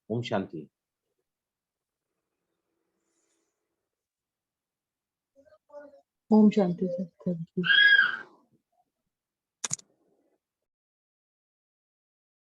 [SPEAKER 5] ओम शांति।
[SPEAKER 12] ओम शांति sir, thank you.